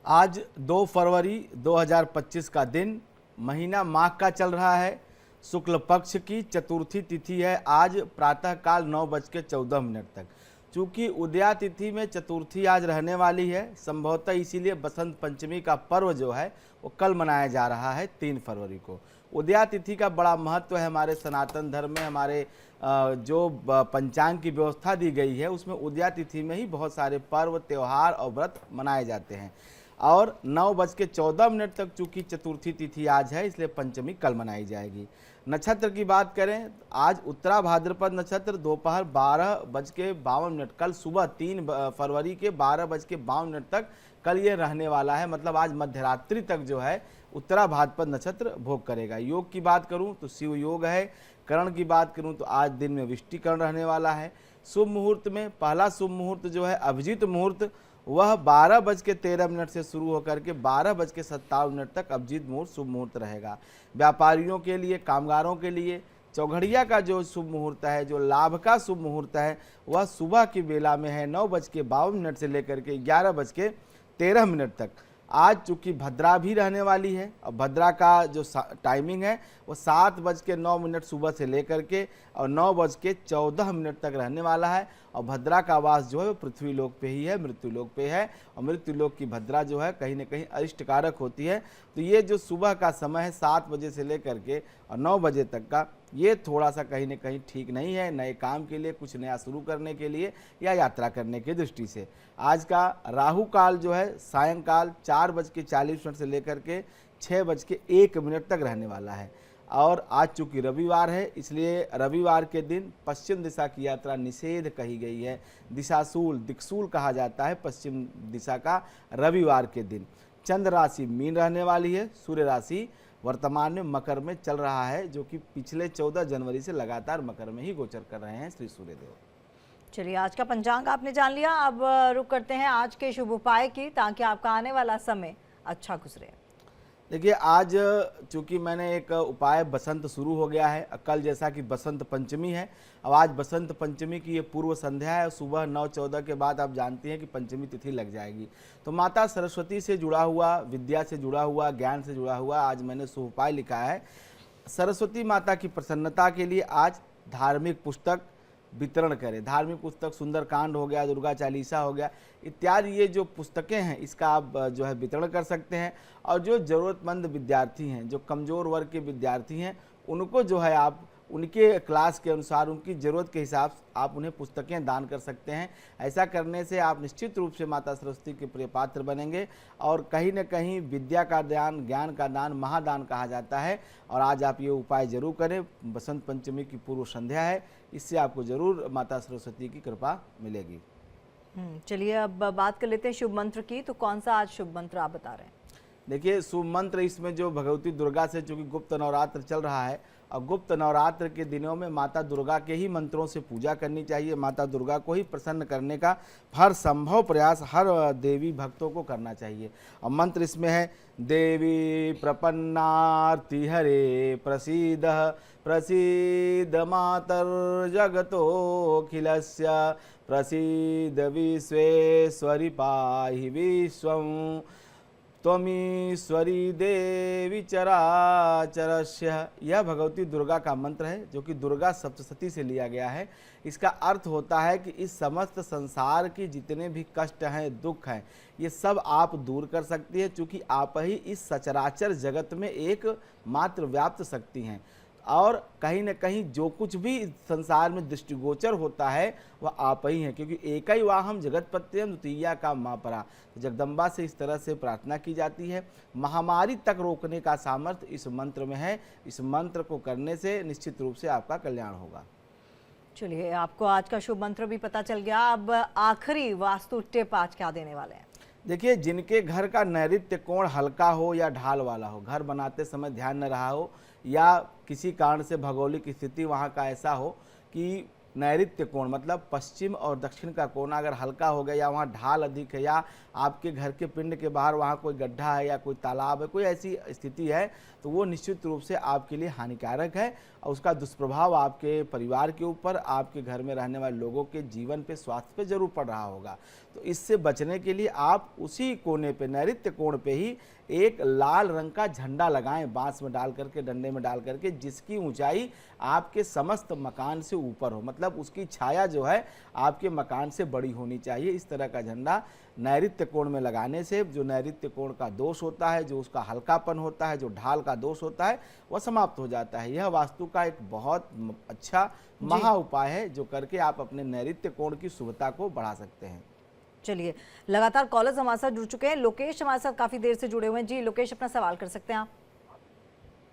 आज 2 फरवरी 2025 का दिन, महीना माघ का चल रहा है। शुक्ल पक्ष की चतुर्थी तिथि है आज प्रातःकाल 9:14 तक। चूँकि उदया तिथि में चतुर्थी आज रहने वाली है, संभवतः इसीलिए बसंत पंचमी का पर्व जो है वो कल मनाया जा रहा है 3 फरवरी को। उदया तिथि का बड़ा महत्व है हमारे सनातन धर्म में। हमारे जो पंचांग की व्यवस्था दी गई है उसमें उदया तिथि में ही बहुत सारे पर्व, त्यौहार और व्रत मनाए जाते हैं। और 9:14 तक चूँकि चतुर्थी तिथि आज है, इसलिए पंचमी कल मनाई जाएगी। नक्षत्र की बात करें, आज उत्तरा भाद्रपद नक्षत्र दोपहर 12:52, कल सुबह 3 फरवरी के 12:52 तक कल ये रहने वाला है। मतलब आज मध्यरात्रि तक जो है उत्तरा भाद्रपद नक्षत्र भोग करेगा। योग की बात करूं तो शिव योग है। करण की बात करूं तो आज दिन में विष्टि करण रहने वाला है। शुभ मुहूर्त में पहला शुभ मुहूर्त जो है अभिजीत मुहूर्त, वह 12:13 से शुरू होकर के 12:57 तक अभिजीत मुहूर्त शुभ मुहूर्त रहेगा। व्यापारियों के लिए, कामगारों के लिए चौघड़िया का जो शुभ मुहूर्त है, जो लाभ का शुभ मुहूर्त है, वह सुबह की बेला में है 9:52 से लेकर के 11:13 तक। आज चूँकि भद्रा भी रहने वाली है और भद्रा का जो टाइमिंग है वो 7:09 सुबह से लेकर के और 9:14 तक रहने वाला है। और भद्रा का वास जो है वो पृथ्वी लोक पे ही है, मृत्यु लोक पे है। और मृत्यु लोक की भद्रा जो है कहीं न कहीं अरिष्टकारक होती है। तो ये जो सुबह का समय है 7 बजे से लेकर के और 9 बजे तक का, ये थोड़ा सा कहीं न कहीं ठीक नहीं है नए काम के लिए, कुछ नया शुरू करने के लिए या यात्रा करने की दृष्टि से। आज का राहु काल जो है सायंकाल 4:40 से लेकर के 6:01 तक रहने वाला है। और आज चूँकि रविवार है, इसलिए रविवार के दिन पश्चिम दिशा की यात्रा निषेध कही गई है। दिशाशूल, दिक्सूल कहा जाता है पश्चिम दिशा का रविवार के दिन। चंद्र राशि मीन रहने वाली है। सूर्य राशि वर्तमान में मकर में चल रहा है, जो कि पिछले 14 जनवरी से लगातार मकर में ही गोचर कर रहे हैं श्री सूर्यदेव। चलिए, आज का पंचांग आपने जान लिया। अब रुक करते हैं आज के शुभ उपाय की, ताकि आपका आने वाला समय अच्छा गुजरे। देखिए, आज चूँकि मैंने एक उपाय, बसंत शुरू हो गया है कल, जैसा कि बसंत पंचमी है। अब आज बसंत पंचमी की ये पूर्व संध्या है। सुबह 9:14 के बाद आप जानती हैं कि पंचमी तिथि लग जाएगी। तो माता सरस्वती से जुड़ा हुआ, विद्या से जुड़ा हुआ, ज्ञान से जुड़ा हुआ आज मैंने शुभ उपाय लिखा है। सरस्वती माता की प्रसन्नता के लिए आज धार्मिक पुस्तक वितरण करें। धार्मिक पुस्तक सुंदरकांड हो गया, दुर्गा चालीसा हो गया, इत्यादि ये जो पुस्तकें हैं इसका आप जो है वितरण कर सकते हैं। और जो ज़रूरतमंद विद्यार्थी हैं, जो कमज़ोर वर्ग के विद्यार्थी हैं, उनको जो है आप उनके क्लास के अनुसार, उनकी ज़रूरत के हिसाब से आप उन्हें पुस्तकें दान कर सकते हैं। ऐसा करने से आप निश्चित रूप से माता सरस्वती के प्रिय पात्र बनेंगे। और कहीं न कहीं विद्या का दान, ज्ञान का दान महादान कहा जाता है। और आज आप ये उपाय जरूर करें। बसंत पंचमी की पूर्व संध्या है, इससे आपको ज़रूर माता सरस्वती की कृपा मिलेगी। चलिए, अब बात कर लेते हैं शुभ मंत्र की। तो कौन सा आज शुभ मंत्र आप बता रहे हैं? देखिए, शुभ मंत्र इसमें जो भगवती दुर्गा से, चूँकि गुप्त नवरात्र चल रहा है और गुप्त नवरात्र के दिनों में माता दुर्गा के ही मंत्रों से पूजा करनी चाहिए। माता दुर्गा को ही प्रसन्न करने का हर संभव प्रयास हर देवी भक्तों को करना चाहिए। और मंत्र इसमें है, देवी प्रपन्नार्ति हरे प्रसीद प्रसीद मातर जगतोऽखिलस्य प्रसीद विश्वेश्वरी पाहि विश्वं त्वमीश्वरी देवी चराचरस्य। यह भगवती दुर्गा का मंत्र है, जो कि दुर्गा सप्तशती से लिया गया है। इसका अर्थ होता है कि इस समस्त संसार की जितने भी कष्ट हैं, दुख हैं, ये सब आप दूर कर सकती हैं, चूँकि आप ही इस सचराचर जगत में एक मात्र व्याप्त शक्ति हैं। और कहीं न कहीं जो कुछ भी संसार में दृष्टिगोचर होता है वह आप ही हैं, क्योंकि एक ही वाहम जगतपत्यम द्वितीया का माँ परा। जगदम्बा से इस तरह से प्रार्थना की जाती है। महामारी तक रोकने का सामर्थ्य इस मंत्र में है। इस मंत्र को करने से निश्चित रूप से आपका कल्याण होगा। चलिए, आपको आज का शुभ मंत्र भी पता चल गया। अब आखिरी वास्तु टिप आज क्या देने वाले हैं? देखिए, जिनके घर का नैऋत्य कोण हल्का हो या ढाल वाला हो, घर बनाते समय ध्यान न रहा हो, या किसी कारण से भौगोलिक स्थिति वहाँ का ऐसा हो कि नैऋत्य कोण मतलब पश्चिम और दक्षिण का कोण अगर हल्का हो गया, या वहाँ ढाल अधिक है, या आपके घर के पिंड के बाहर वहाँ कोई गड्ढा है या कोई तालाब है, कोई ऐसी स्थिति है, तो वो निश्चित रूप से आपके लिए हानिकारक है और उसका दुष्प्रभाव आपके परिवार के ऊपर, आपके घर में रहने वाले लोगों के जीवन पे, स्वास्थ्य पे जरूर पड़ रहा होगा। तो इससे बचने के लिए आप उसी कोने पे, नैऋत्य कोण पे ही एक लाल रंग का झंडा लगाएं, बांस में डाल करके, डंडे में डाल करके, जिसकी ऊंचाई आपके समस्त मकान से ऊपर हो, मतलब उसकी छाया जो है आपके मकान से बड़ी होनी चाहिए। इस तरह का झंडा नैऋत्य कोण में लगाने से जो नैऋत्य कोण का दोष होता है, जो उसका हल्कापन होता है, जो ढाल का दोष होता है, वह समाप्त हो जाता है। यह वास्तु का एक बहुत अच्छा महा उपाय है जो करके आप अपने नैऋत्य कोण की शुभता को बढ़ा सकते हैं। चलिए, लगातार कॉलर्स हमारे साथ जुड़ चुके हैं। लोकेश हमारे साथ काफी देर से जुड़े हुए हैं। जी लोकेश, अपना सवाल कर सकते हैं आप।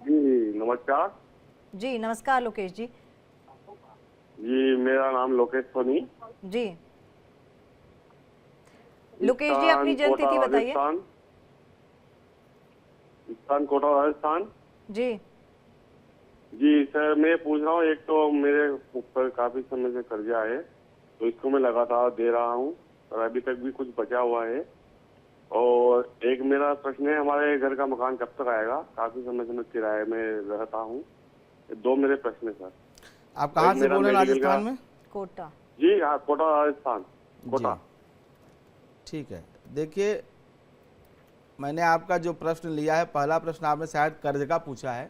जी नमस्कार। जी नमस्कार लोकेश जी। जी मेरा नाम लोकेश सोनी। जी लोकेश जी, अपनी जन्म तिथि बताइए। स्थान कोटा राजस्थान। जी जी सर, मैं पूछ रहा हूँ, एक तो मेरे ऊपर काफी समय से कर्जा है, तो इसको मैं लगातार दे रहा हूँ और अभी तक भी कुछ बचा हुआ है। और एक मेरा प्रश्न है, हमारे घर का मकान कब तक आएगा? काफी समय से मैं किराए में रहता हूँ। दो मेरे प्रश्न है सर। आप कहाँ से बोल रहे हैं राजस्थान में? कोटा। जी हाँ, कोटा राजस्थान, कोटा। ठीक है, देखिए मैंने आपका जो प्रश्न लिया है, पहला प्रश्न आपने शायद कर्ज का पूछा है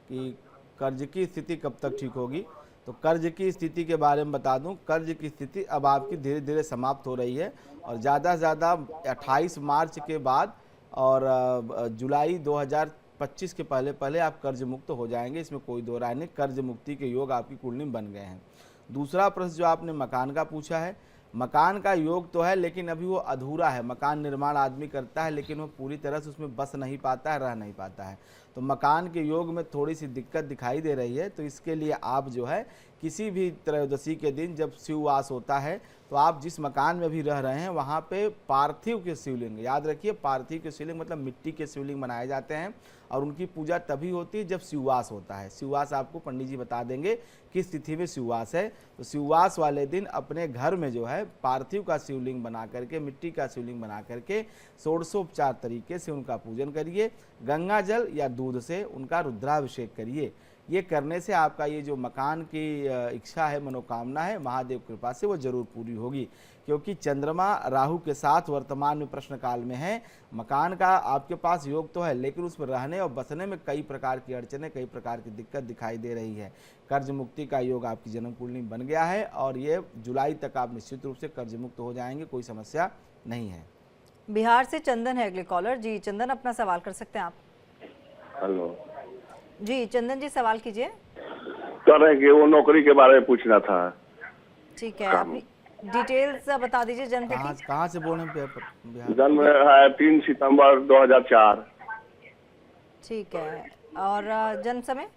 कि कर्ज की स्थिति कब तक ठीक होगी। तो कर्ज की स्थिति के बारे में बता दूं, कर्ज की स्थिति अब आपकी धीरे धीरे समाप्त हो रही है और ज़्यादा से ज़्यादा 28 मार्च के बाद और जुलाई 2025 के पहले पहले आप कर्ज मुक्त हो जाएंगे, इसमें कोई दो राय नहीं। कर्ज मुक्ति के योग आपकी कुंडली में बन गए हैं। दूसरा प्रश्न जो आपने मकान का पूछा है, मकान का योग तो है लेकिन अभी वो अधूरा है। मकान निर्माण आदमी करता है लेकिन वो पूरी तरह से उसमें बस नहीं पाता है, रह नहीं पाता है। तो मकान के योग में थोड़ी सी दिक्कत दिखाई दे रही है। तो इसके लिए आप जो है किसी भी त्रयोदशी के दिन जब शिववास होता है तो आप जिस मकान में भी रह रहे हैं वहाँ पे पार्थिव के शिवलिंग, याद रखिए पार्थिव के शिवलिंग मतलब मिट्टी के शिवलिंग बनाए जाते हैं और उनकी पूजा तभी होती है जब शिववास होता है। शिववास आपको पंडित जी बता देंगे किस तिथि में शिववास है। तो शिववास वाले दिन अपने घर में जो है पार्थिव का शिवलिंग बना करके, मिट्टी का शिवलिंग बना करके षोडशोपचार तरीके से उनका पूजन करिए। गंगा जल या दूध से उनका रुद्राभिषेक करिए। ये करने से आपका ये जो मकान की इच्छा है, मनोकामना है, महादेव कृपा से वो जरूर पूरी होगी। क्योंकि चंद्रमा राहु के साथ वर्तमान में प्रश्न काल में है। मकान का आपके पास योग तो है लेकिन उसमें रहने और बसने में कई प्रकार की अड़चनें, कई प्रकार की दिक्कत दिखाई दे रही है। कर्ज मुक्ति का योग आपकी जन्म कुंडली में बन गया है और ये जुलाई तक आप निश्चित रूप से कर्ज मुक्त हो जाएंगे, कोई समस्या नहीं है। बिहार से चंदन है अगले कॉलर। जी चंदन, अपना सवाल कर सकते हैं आप। हेलो जी चंदन जी, सवाल कीजिए। कर रहे कि वो नौकरी के बारे में पूछना था। ठीक है, अपनी डिटेल्स बता दीजिए। जन्म तिथि? कहाँ से बोल रहे हैं? बिहार। जन्म है 3 सितंबर 2004। ठीक है, और जन्म समय?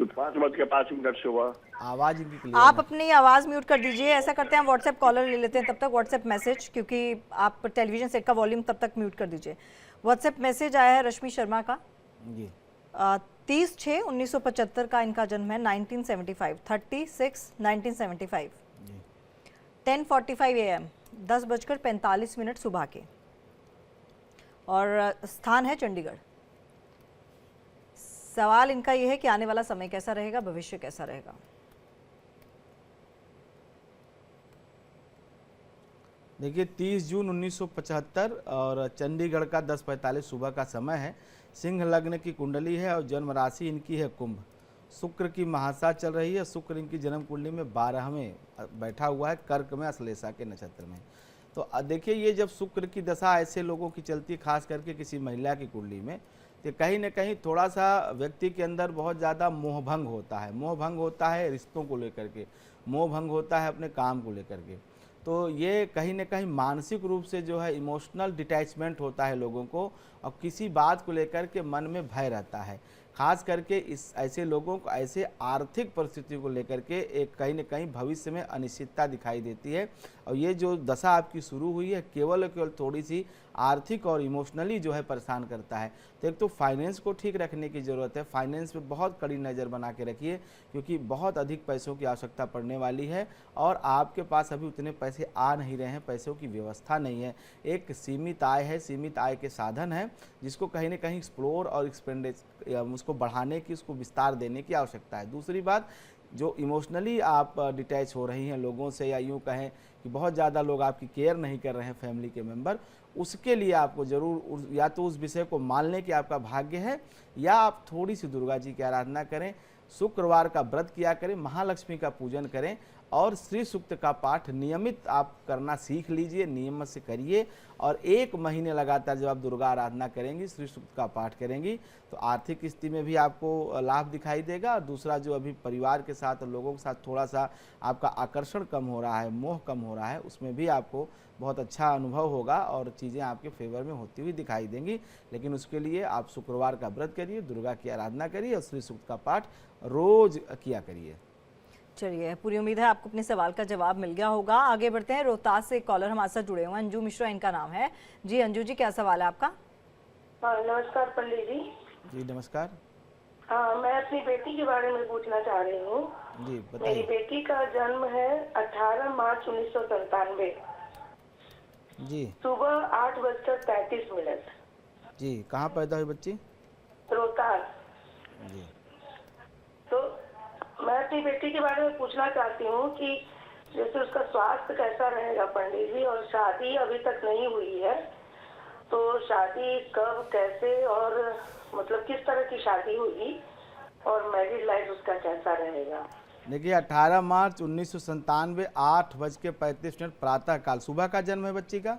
5:05 सुबह। आवाज इनकी क्लियर आप अपनी आवाज़ म्यूट कर दीजिए। ऐसा करते हैं, व्हाट्सएप कॉलर ले लेते हैं तब तक, व्हाट्सएप मैसेज, क्योंकि आप टेलीविजन सेट का वॉल्यूम तब तक म्यूट कर दीजिए। व्हाट्सएप मैसेज आया है रश्मि शर्मा का। जी 30/6/1975 का इनका जन्म है। 1975, 36/1975, 10:45 AM, 10:45 सुबह के, और स्थान है चंडीगढ़। सवाल इनका यह है कि आने वाला समय कैसा रहेगा, भविष्य कैसा रहेगा। देखिए 30 जून 1975 और चंडीगढ़ का 10:45 सुबह का समय है। सिंह लग्न की कुंडली है और जन्म राशि इनकी है कुंभ। शुक्र की महासा चल रही है। शुक्र इनकी जन्म कुंडली में 12वें बैठा हुआ है, कर्क में, अश्लेषा के नक्षत्र में। तो देखिए ये जब शुक्र की दशा ऐसे लोगों की चलती है, खास करके किसी महिला की कुंडली में, तो कहीं ना कहीं थोड़ा सा व्यक्ति के अंदर बहुत ज़्यादा मोहभंग होता है। मोहभंग होता है रिश्तों को लेकर के, मोहभंग होता है अपने काम को लेकर के। तो ये कहीं ना कहीं मानसिक रूप से जो है इमोशनल डिटैचमेंट होता है लोगों को और किसी बात को लेकर के मन में भय रहता है। खास करके इस ऐसे लोगों को ऐसे आर्थिक परिस्थिति को लेकर के एक कहीं न कहीं भविष्य में अनिश्चितता दिखाई देती है। और ये जो दशा आपकी शुरू हुई है केवल केवल थोड़ी सी आर्थिक और इमोशनली जो है परेशान करता है। तो एक तो फाइनेंस को ठीक रखने की ज़रूरत है, फाइनेंस पे बहुत कड़ी नज़र बना के रखिए, क्योंकि बहुत अधिक पैसों की आवश्यकता पड़ने वाली है और आपके पास अभी उतने पैसे आ नहीं रहे हैं, पैसों की व्यवस्था नहीं है। एक सीमित आय है, सीमित आय के साधन है जिसको कहीं ना कहीं एक्सप्लोर और उसको बढ़ाने की, उसको विस्तार देने की आवश्यकता है। दूसरी बात, जो इमोशनली आप डिटैच हो रही हैं लोगों से, या यूँ कहें कि बहुत ज़्यादा लोग आपकी केयर नहीं कर रहे हैं फैमिली के मेंबर, उसके लिए आपको ज़रूर या तो उस विषय को मान लें कि आपका भाग्य है, या आप थोड़ी सी दुर्गा जी की आराधना करें, शुक्रवार का व्रत किया करें, महालक्ष्मी का पूजन करें और श्री सूक्त का पाठ नियमित आप करना सीख लीजिए, नियम से करिए। और 1 महीने लगातार जब आप दुर्गा आराधना करेंगी, श्री सूक्त का पाठ करेंगी, तो आर्थिक स्थिति में भी आपको लाभ दिखाई देगा। और दूसरा, जो अभी परिवार के साथ, लोगों के साथ थोड़ा सा आपका आकर्षण कम हो रहा है, मोह कम हो रहा है, उसमें भी आपको बहुत अच्छा अनुभव होगा और चीज़ें आपके फेवर में होती हुई दिखाई देंगी। लेकिन उसके लिए आप शुक्रवार का व्रत करिए, दुर्गा की आराधना करिए और श्री सूक्त का पाठ रोज किया करिए। चलिए, पूरी उम्मीद है आपको अपने सवाल का जवाब मिल गया होगा। आगे बढ़ते हैं, रोहतास से एक कॉलर हमारे साथ जुड़े हुए हैं, अंजू मिश्रा इनका नाम है। जी अंजू जी, क्या सवाल है आपका? हाँ नमस्कार पंडित जी। जी नमस्कार। हाँ, मैं अपनी बेटी के बारे में पूछना चाह रही हूँ। जी मेरी बताइए। बेटी का जन्म है 18 मार्च 1997, जी सुबह 8:35। जी, कहाँ पैदा हुई बच्ची? रोहतास। जी तो मैं अपनी बेटी के बारे में पूछना चाहती हूँ कि जैसे उसका स्वास्थ्य कैसा रहेगा पंडित जी, और शादी अभी तक नहीं हुई है, तो शादी कब, कैसे और मतलब किस तरह की शादी होगी, और मैरिड लाइफ उसका कैसा रहेगा? देखिए, 18 मार्च 1997 8:35 प्रातः काल, सुबह का जन्म है बच्ची का?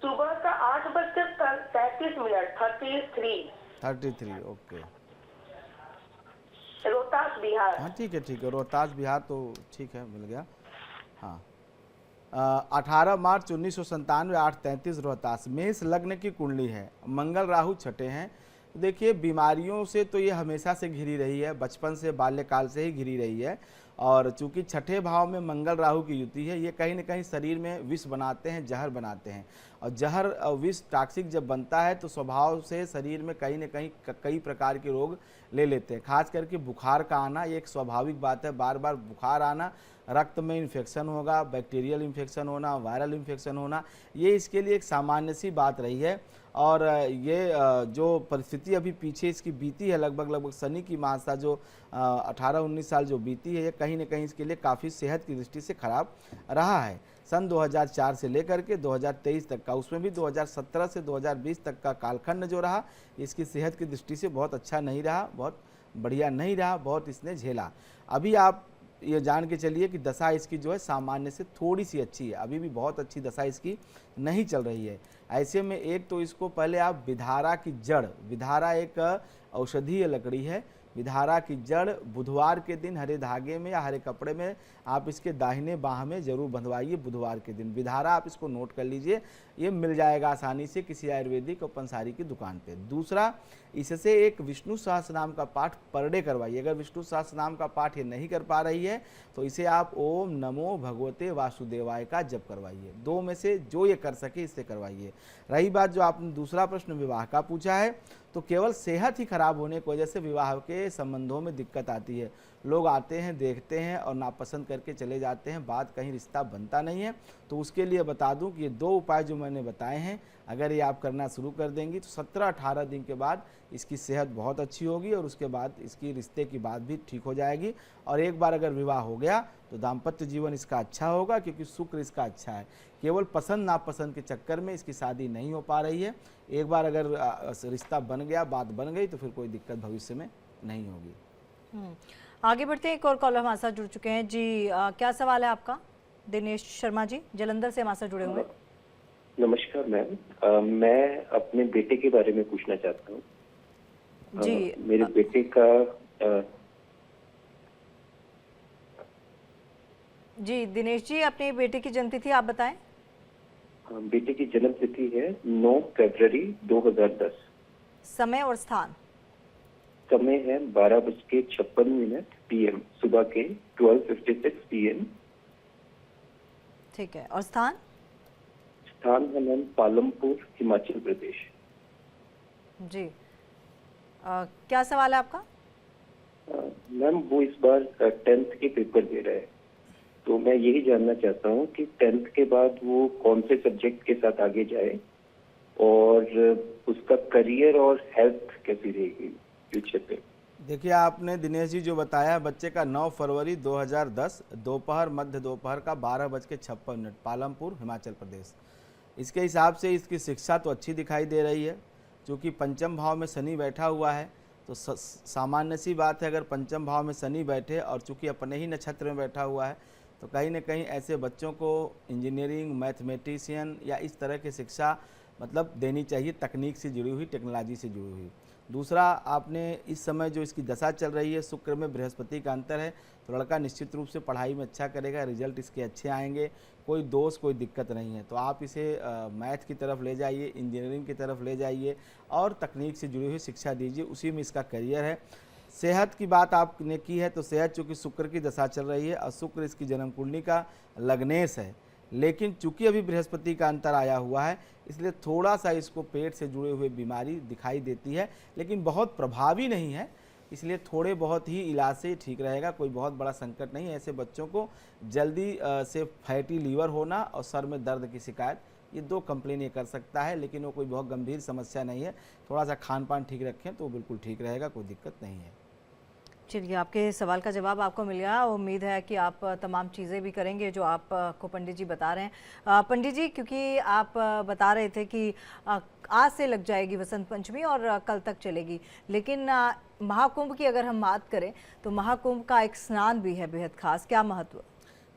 सुबह का 8:33, 33। ओके। रोहतास बिहार। हाँ ठीक है, रोहतास बिहार तो ठीक है, मिल गया। हाँ 18 मार्च 1997 8:33 रोहतास। मेष लग्न की कुंडली है, मंगल राहु छठे हैं। देखिए, बीमारियों से तो ये हमेशा से घिरी रही है, बचपन से, बाल्यकाल से ही घिरी रही है। और चूंकि छठे भाव में मंगल राहु की युति है, ये कहीं ना कहीं शरीर में विष बनाते हैं, जहर बनाते हैं। और जहर विष टॉक्सिक जब बनता है तो स्वभाव से शरीर में कहीं ना कहीं कई प्रकार के रोग ले लेते हैं। खास करके बुखार का आना ये एक स्वाभाविक बात है, बार बार बुखार आना, रक्त में इन्फेक्शन होगा, बैक्टीरियल इन्फेक्शन होना, वायरल इन्फेक्शन होना, ये इसके लिए एक सामान्य सी बात रही है। और ये जो परिस्थिति अभी पीछे इसकी बीती है, लगभग शनि की महादशा जो 18-19 साल जो बीती है, ये कहीं ना कहीं इसके लिए काफ़ी सेहत की दृष्टि से खराब रहा है। सन 2004 से लेकर के 2023 तक का, उसमें भी 2017 से 2020 तक का कालखंड जो रहा, इसकी सेहत की दृष्टि से बहुत अच्छा नहीं रहा, बहुत बढ़िया नहीं रहा, बहुत इसने झेला। अभी आप ये जान के चलिए कि दशा इसकी जो है सामान्य से थोड़ी सी अच्छी है, अभी भी बहुत अच्छी दशा इसकी नहीं चल रही है। ऐसे में एक तो इसको पहले आप विधारा की जड़, विधारा एक औषधीय लकड़ी है, विधारा की जड़ बुधवार के दिन हरे धागे में या हरे कपड़े में आप इसके दाहिने बाह में जरूर बंधवाइए बुधवार के दिन। विधारा आप इसको नोट कर लीजिए, ये मिल जाएगा आसानी से किसी आयुर्वेदिक और पंसारी की दुकान पे। दूसरा, इससे एक विष्णु सहस्रनाम का पाठ पर डे करवाइए। अगर विष्णु सहस्रनाम का पाठ ये नहीं कर पा रही है तो इसे आप ओम नमो भगवते वासुदेवाय का जप करवाइए। दो में से जो ये कर सके इससे करवाइए। रही बात जो आपने दूसरा प्रश्न विवाह का पूछा है, तो केवल सेहत ही खराब होने की वजह से विवाह के संबंधों में दिक्कत आती है। लोग आते हैं, देखते हैं और नापसंद करके चले जाते हैं, बात कहीं रिश्ता बनता नहीं है। तो उसके लिए बता दूं कि ये दो उपाय जो मैंने बताए हैं, अगर ये आप करना शुरू कर देंगी तो 17-18 दिन के बाद इसकी सेहत बहुत अच्छी होगी और उसके बाद इसकी रिश्ते की बात भी ठीक हो जाएगी। और एक बार अगर विवाह हो गया तो दाम्पत्य जीवन इसका अच्छा होगा, क्योंकि शुक्र इसका अच्छा है। केवल पसंद नापसंद के चक्कर में इसकी शादी नहीं हो पा रही है। एक बार अगर रिश्ता बन गया, बात बन गई, तो फिर कोई दिक्कत भविष्य में नहीं होगी। आगे बढ़ते हैं, एक और कॉलर हमारे साथ जुड़ चुके हैं। जी क्या सवाल है आपका? दिनेश शर्मा जी जलंधर से हमारे साथ जुड़े हुए। नमस्कार मैम, मैं अपने बेटे के बारे में पूछना चाहता हूँ। जी मेरे बेटे का जी दिनेश जी, अपने बेटे की जन्म तिथि आप बताएं। बेटे की जन्म तिथि है 9 फरवरी 2010। समय और स्थान? समय है 12:56 PM, सुबह के 12:56 PM। ठीक है, और स्थान? स्थान है मैम पालमपुर, हिमाचल प्रदेश। जी। क्या सवाल है आपका? मैम वो इस बार 10th के पेपर दे रहा है, तो मैं यही जानना चाहता हूँ कि 10th के बाद वो कौन से सब्जेक्ट के साथ आगे जाए और उसका करियर और हेल्थ कैसी रहेगी फ्यूचर पे। देखिए, आपने दिनेश जी जो बताया, बच्चे का 9 फरवरी 2010 दोपहर, मध्य दोपहर का 12:56 पालमपुर, हिमाचल प्रदेश। इसके हिसाब से इसकी शिक्षा तो अच्छी दिखाई दे रही है, क्योंकि पंचम भाव में शनि बैठा हुआ है। तो सामान्य सी बात है, अगर पंचम भाव में शनि बैठे और चूंकि अपने ही नक्षत्र में बैठा हुआ है, तो कहीं ना कहीं ऐसे बच्चों को इंजीनियरिंग, मैथमेटिशियन या इस तरह की शिक्षा मतलब देनी चाहिए, तकनीक से जुड़ी हुई, टेक्नोलॉजी से जुड़ी हुई। दूसरा, आपने इस समय जो इसकी दशा चल रही है, शुक्र में बृहस्पति का अंतर है, तो लड़का निश्चित रूप से पढ़ाई में अच्छा करेगा, रिजल्ट इसके अच्छे आएंगे, कोई दोष, कोई दिक्कत नहीं है। तो आप इसे मैथ की तरफ ले जाइए, इंजीनियरिंग की तरफ ले जाइए और तकनीक से जुड़ी हुई शिक्षा दीजिए, उसी में इसका करियर है। सेहत की बात आपने की है, तो सेहत चूँकि शुक्र की दशा चल रही है और शुक्र इसकी जन्म कुंडली का लग्नेश है, लेकिन चूंकि अभी बृहस्पति का अंतर आया हुआ है, इसलिए थोड़ा सा इसको पेट से जुड़े हुए बीमारी दिखाई देती है, लेकिन बहुत प्रभावी नहीं है, इसलिए थोड़े बहुत ही इलाज से ठीक रहेगा, कोई बहुत बड़ा संकट नहीं है। ऐसे बच्चों को जल्दी से फैटी लीवर होना और सर में दर्द की शिकायत, ये 2 कंप्लेन ये कर सकता है, लेकिन वो कोई बहुत गंभीर समस्या नहीं है। थोड़ा सा खान पान ठीक रखें तो बिल्कुल ठीक रहेगा, कोई दिक्कत नहीं है। चलिए, आपके सवाल का जवाब आपको मिल गया। उम्मीद है कि आप तमाम चीज़ें भी करेंगे जो आपको पंडित जी बता रहे हैं। पंडित जी, क्योंकि आप बता रहे थे कि आज से लग जाएगी वसंत पंचमी और कल तक चलेगी, लेकिन महाकुंभ की अगर हम बात करें तो महाकुंभ का एक स्नान भी है बेहद खास, क्या महत्व?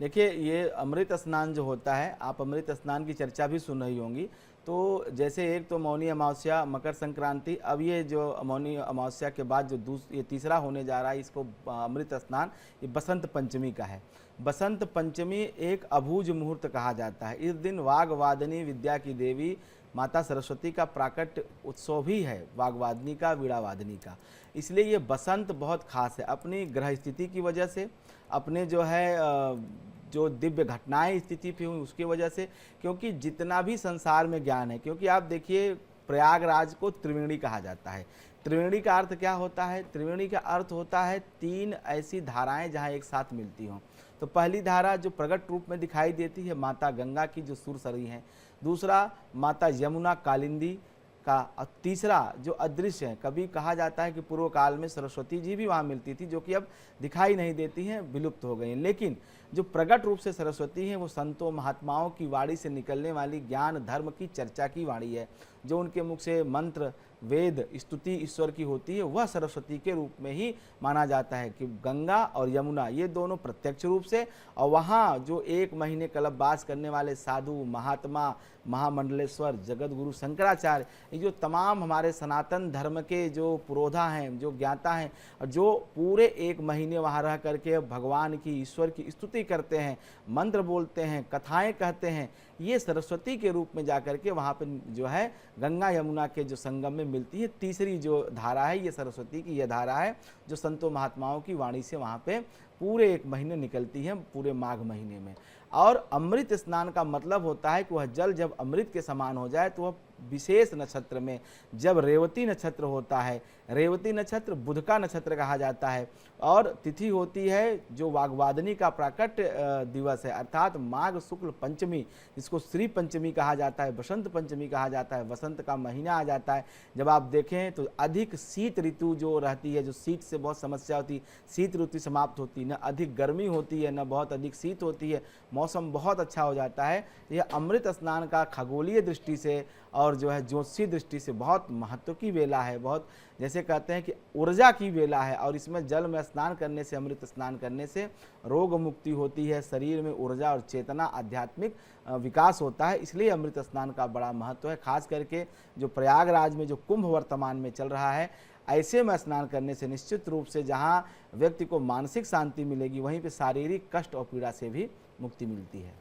देखिए, ये अमृत स्नान जो होता है, आप अमृत स्नान की चर्चा भी सुन रही होंगी। तो जैसे एक तो मौनी अमावस्या, मकर संक्रांति, अब ये जो मौनी अमावस्या के बाद जो ये तीसरा होने जा रहा है, इसको अमृत स्नान, ये बसंत पंचमी का है। बसंत पंचमी एक अभूज मुहूर्त कहा जाता है। इस दिन वाग्वादिनी विद्या की देवी माता सरस्वती का प्राकट्य उत्सव भी है, वाग्वादिनी का, वीणावादिनी का। इसलिए ये बसंत बहुत खास है अपनी ग्रह स्थिति की वजह से, अपने जो है जो दिव्य घटनाएं स्थिति पे हुई उसकी वजह से, क्योंकि जितना भी संसार में ज्ञान है, क्योंकि आप देखिए प्रयागराज को त्रिवेणी कहा जाता है। त्रिवेणी का अर्थ क्या होता है? त्रिवेणी का अर्थ होता है 3 ऐसी धाराएं जहां एक साथ मिलती हों। तो पहली धारा जो प्रकट रूप में दिखाई देती है, माता गंगा की जो सुरसरी हैं। दूसरा, माता यमुना कालिंदी का। और तीसरा जो अदृश्य है, कभी कहा जाता है कि पूर्व काल में सरस्वती जी भी वहाँ मिलती थी, जो कि अब दिखाई नहीं देती हैं, विलुप्त हो गई हैं। लेकिन जो प्रकट रूप से सरस्वती हैं, वो संतों महात्माओं की वाणी से निकलने वाली ज्ञान धर्म की चर्चा की वाणी है। जो उनके मुख से मंत्र, वेद, स्तुति ईश्वर की होती है, वह सरस्वती के रूप में ही माना जाता है कि गंगा और यमुना ये दोनों प्रत्यक्ष रूप से, और वहाँ जो 1 महीने कल्पवास करने वाले साधु, महात्मा, महामंडलेश्वर, जगत गुरु शंकराचार्य, ये जो तमाम हमारे सनातन धर्म के जो पुरोधा हैं, जो ज्ञाता हैं, जो पूरे 1 महीने वहाँ रह करके भगवान की, ईश्वर की स्तुति करते हैं, मंत्र बोलते हैं, कथाएं कहते हैं, ये सरस्वती के रूप में जाकर के वहाँ पे जो है गंगा यमुना के जो संगम में मिलती है। तीसरी जो धारा है, ये सरस्वती की यह धारा है, जो संतों महात्माओं की वाणी से वहाँ पे पूरे 1 महीने निकलती है, पूरे माघ महीने में। और अमृत स्नान का मतलब होता है कि वह जल जब अमृत के समान हो जाए, तो वह विशेष नक्षत्र में, जब रेवती नक्षत्र होता है, रेवती नक्षत्र बुध का नक्षत्र कहा जाता है, और तिथि होती है जो वाग्वादिनी का प्राकट्य दिवस है, अर्थात माघ शुक्ल पंचमी, जिसको श्री पंचमी कहा जाता है, बसंत पंचमी कहा जाता है। वसंत का महीना आ जाता है। जब आप देखें तो अधिक शीत ऋतु जो रहती है, जो शीत से बहुत समस्या होती है, शीत ऋतु समाप्त होती है, न अधिक गर्मी होती है, न बहुत अधिक शीत होती है, मौसम बहुत अच्छा हो जाता है। यह अमृत स्नान का खगोलीय दृष्टि से और जो है ज्योतिषीय दृष्टि से बहुत महत्व की वेला है, बहुत जैसे कहते हैं कि ऊर्जा की वेला है। और इसमें जल में स्नान करने से, अमृत स्नान करने से रोग मुक्ति होती है, शरीर में ऊर्जा और चेतना, आध्यात्मिक विकास होता है। इसलिए अमृत स्नान का बड़ा महत्व है। खास करके जो प्रयागराज में जो कुंभ वर्तमान में चल रहा है, ऐसे में स्नान करने से निश्चित रूप से जहाँ व्यक्ति को मानसिक शांति मिलेगी, वहीं पे शारीरिक कष्ट और पीड़ा से भी मुक्ति मिलती है।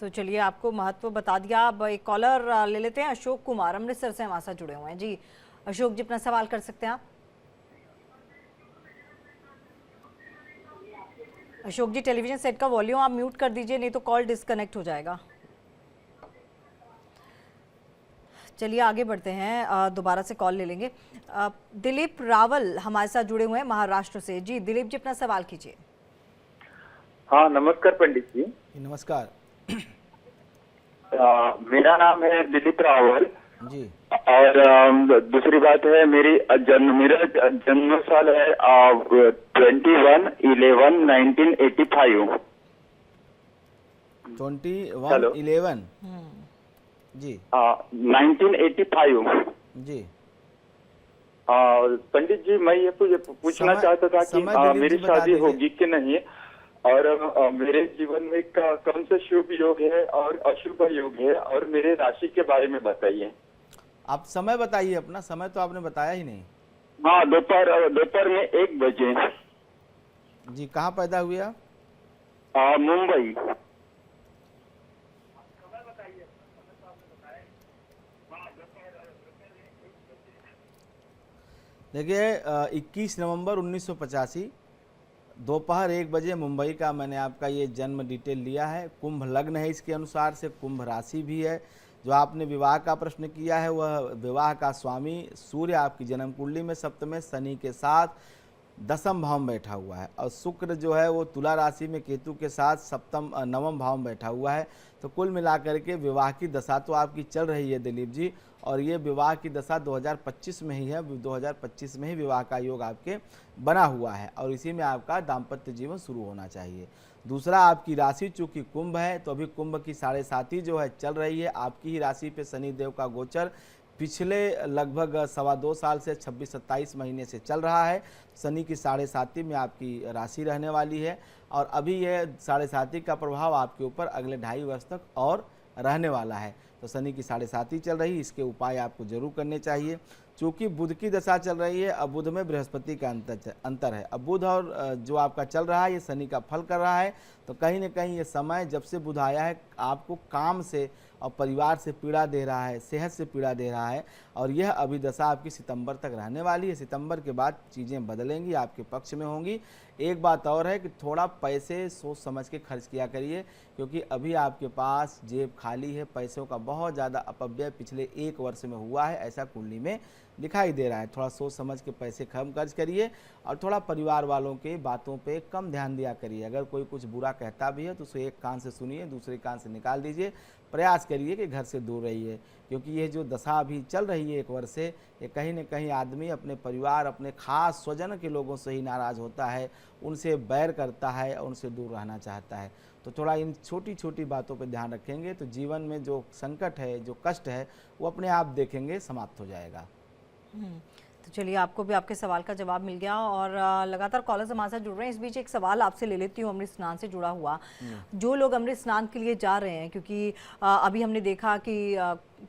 तो चलिए, आपको महत्व बता दिया। अब एक कॉलर ले लेते हैं, अशोक कुमार अमृतसर से हमारे साथ जुड़े हुए हैं। जी अशोक जी, अपना सवाल कर सकते हैं आप। अशोक जी, टेलीविजन सेट का वॉल्यूम आप म्यूट कर दीजिए, नहीं तो कॉल डिस्कनेक्ट हो जाएगा। चलिए आगे बढ़ते हैं, दोबारा से कॉल ले लेंगे। दिलीप रावल हमारे साथ जुड़े हुए हैं महाराष्ट्र से। जी दिलीप जी, अपना सवाल कीजिए। हाँ, नमस्कार पंडित जी। नमस्कार मेरा नाम है दिलीप रावल जी। और दूसरी बात है मेरा जन्म साल है 21/11/1985। 21/11 जी 1985 जी। पंडित जी, मैं ये पूछना समय- चाहता था कि समय दिलीप मेरी जी बता शादी दीजिए। होगी कि नहीं, और मेरे जीवन में कौन सा शुभ योग है और अशुभ योग है, और मेरे राशि के बारे में बताइए। आप समय बताइए अपना। समय तो आपने बताया ही नहीं। हाँ, दोपहर में 1 बजे। जी, कहाँ पैदा हुए आप? मुंबई। देखिए 21 नवंबर 1985 दोपहर 1 बजे मुंबई का मैंने आपका ये जन्म डिटेल लिया है। कुंभ लग्न है, इसके अनुसार से कुंभ राशि भी है। जो आपने विवाह का प्रश्न किया है वह विवाह का स्वामी सूर्य आपकी जन्म कुंडली में सप्तम, शनि के साथ 10वें भाव में बैठा हुआ है, और शुक्र जो है वो तुला राशि में केतु के साथ 9वें भाव में बैठा हुआ है। तो कुल मिलाकर के विवाह की दशा तो आपकी चल रही है दिलीप जी, और ये विवाह की दशा 2025 में ही है। 2025 में ही विवाह का योग आपके बना हुआ है, और इसी में आपका दाम्पत्य जीवन शुरू होना चाहिए। दूसरा, आपकी राशि चूंकि कुंभ है, तो अभी कुंभ की 7.5 जो है चल रही है। आपकी ही राशि पे शनि देव का गोचर पिछले लगभग 2.25 साल से 26-27 महीने से चल रहा है। शनि की 7.5 में आपकी राशि रहने वाली है, और अभी ये 7.5 का प्रभाव आपके ऊपर अगले 2.5 वर्ष तक और रहने वाला है। तो शनि की 7.5 चल रही है, इसके उपाय आपको जरूर करने चाहिए। चूँकि बुध की दशा चल रही है, अब बुध में बृहस्पति का अंतर है। अब बुध और जो आपका चल रहा है ये शनि का फल कर रहा है। तो कहीं ना कहीं ये समय जब से बुध आया है आपको काम से और परिवार से पीड़ा दे रहा है, सेहत से पीड़ा दे रहा है, और यह अभी दशा आपकी सितंबर तक रहने वाली है। सितंबर के बाद चीज़ें बदलेंगी, आपके पक्ष में होंगी। एक बात और है कि थोड़ा पैसे सोच समझ के खर्च किया करिए, क्योंकि अभी आपके पास जेब खाली है। पैसों का बहुत ज़्यादा अपव्यय पिछले 1 वर्ष में हुआ है, ऐसा कुंडली में दिखाई दे रहा है। थोड़ा सोच समझ के पैसे कम खर्च करिए, और थोड़ा परिवार वालों के बातों पे कम ध्यान दिया करिए। अगर कोई कुछ बुरा कहता भी है तो उसे एक कान से सुनिए, दूसरे कान से निकाल दीजिए। प्रयास करिए कि घर से दूर रहिए, क्योंकि ये जो दशा अभी चल रही है 1 वर्ष से, ये कहीं न कहीं आदमी अपने परिवार, अपने खास स्वजन के लोगों से ही नाराज़ होता है, उनसे बैर करता है और उनसे दूर रहना चाहता है। तो थोड़ा इन छोटी छोटी बातों पर ध्यान रखेंगे तो जीवन में जो संकट है, जो कष्ट है, वो अपने आप देखेंगे समाप्त हो जाएगा। तो चलिए, आपको भी आपके सवाल का जवाब मिल गया, और लगातार कॉलर्स हमारे साथ जुड़ रहे हैं। इस बीच एक सवाल आपसे ले लेती हूँ अमृत स्नान से जुड़ा हुआ। जो लोग अमृत स्नान के लिए जा रहे हैं, क्योंकि अभी हमने देखा कि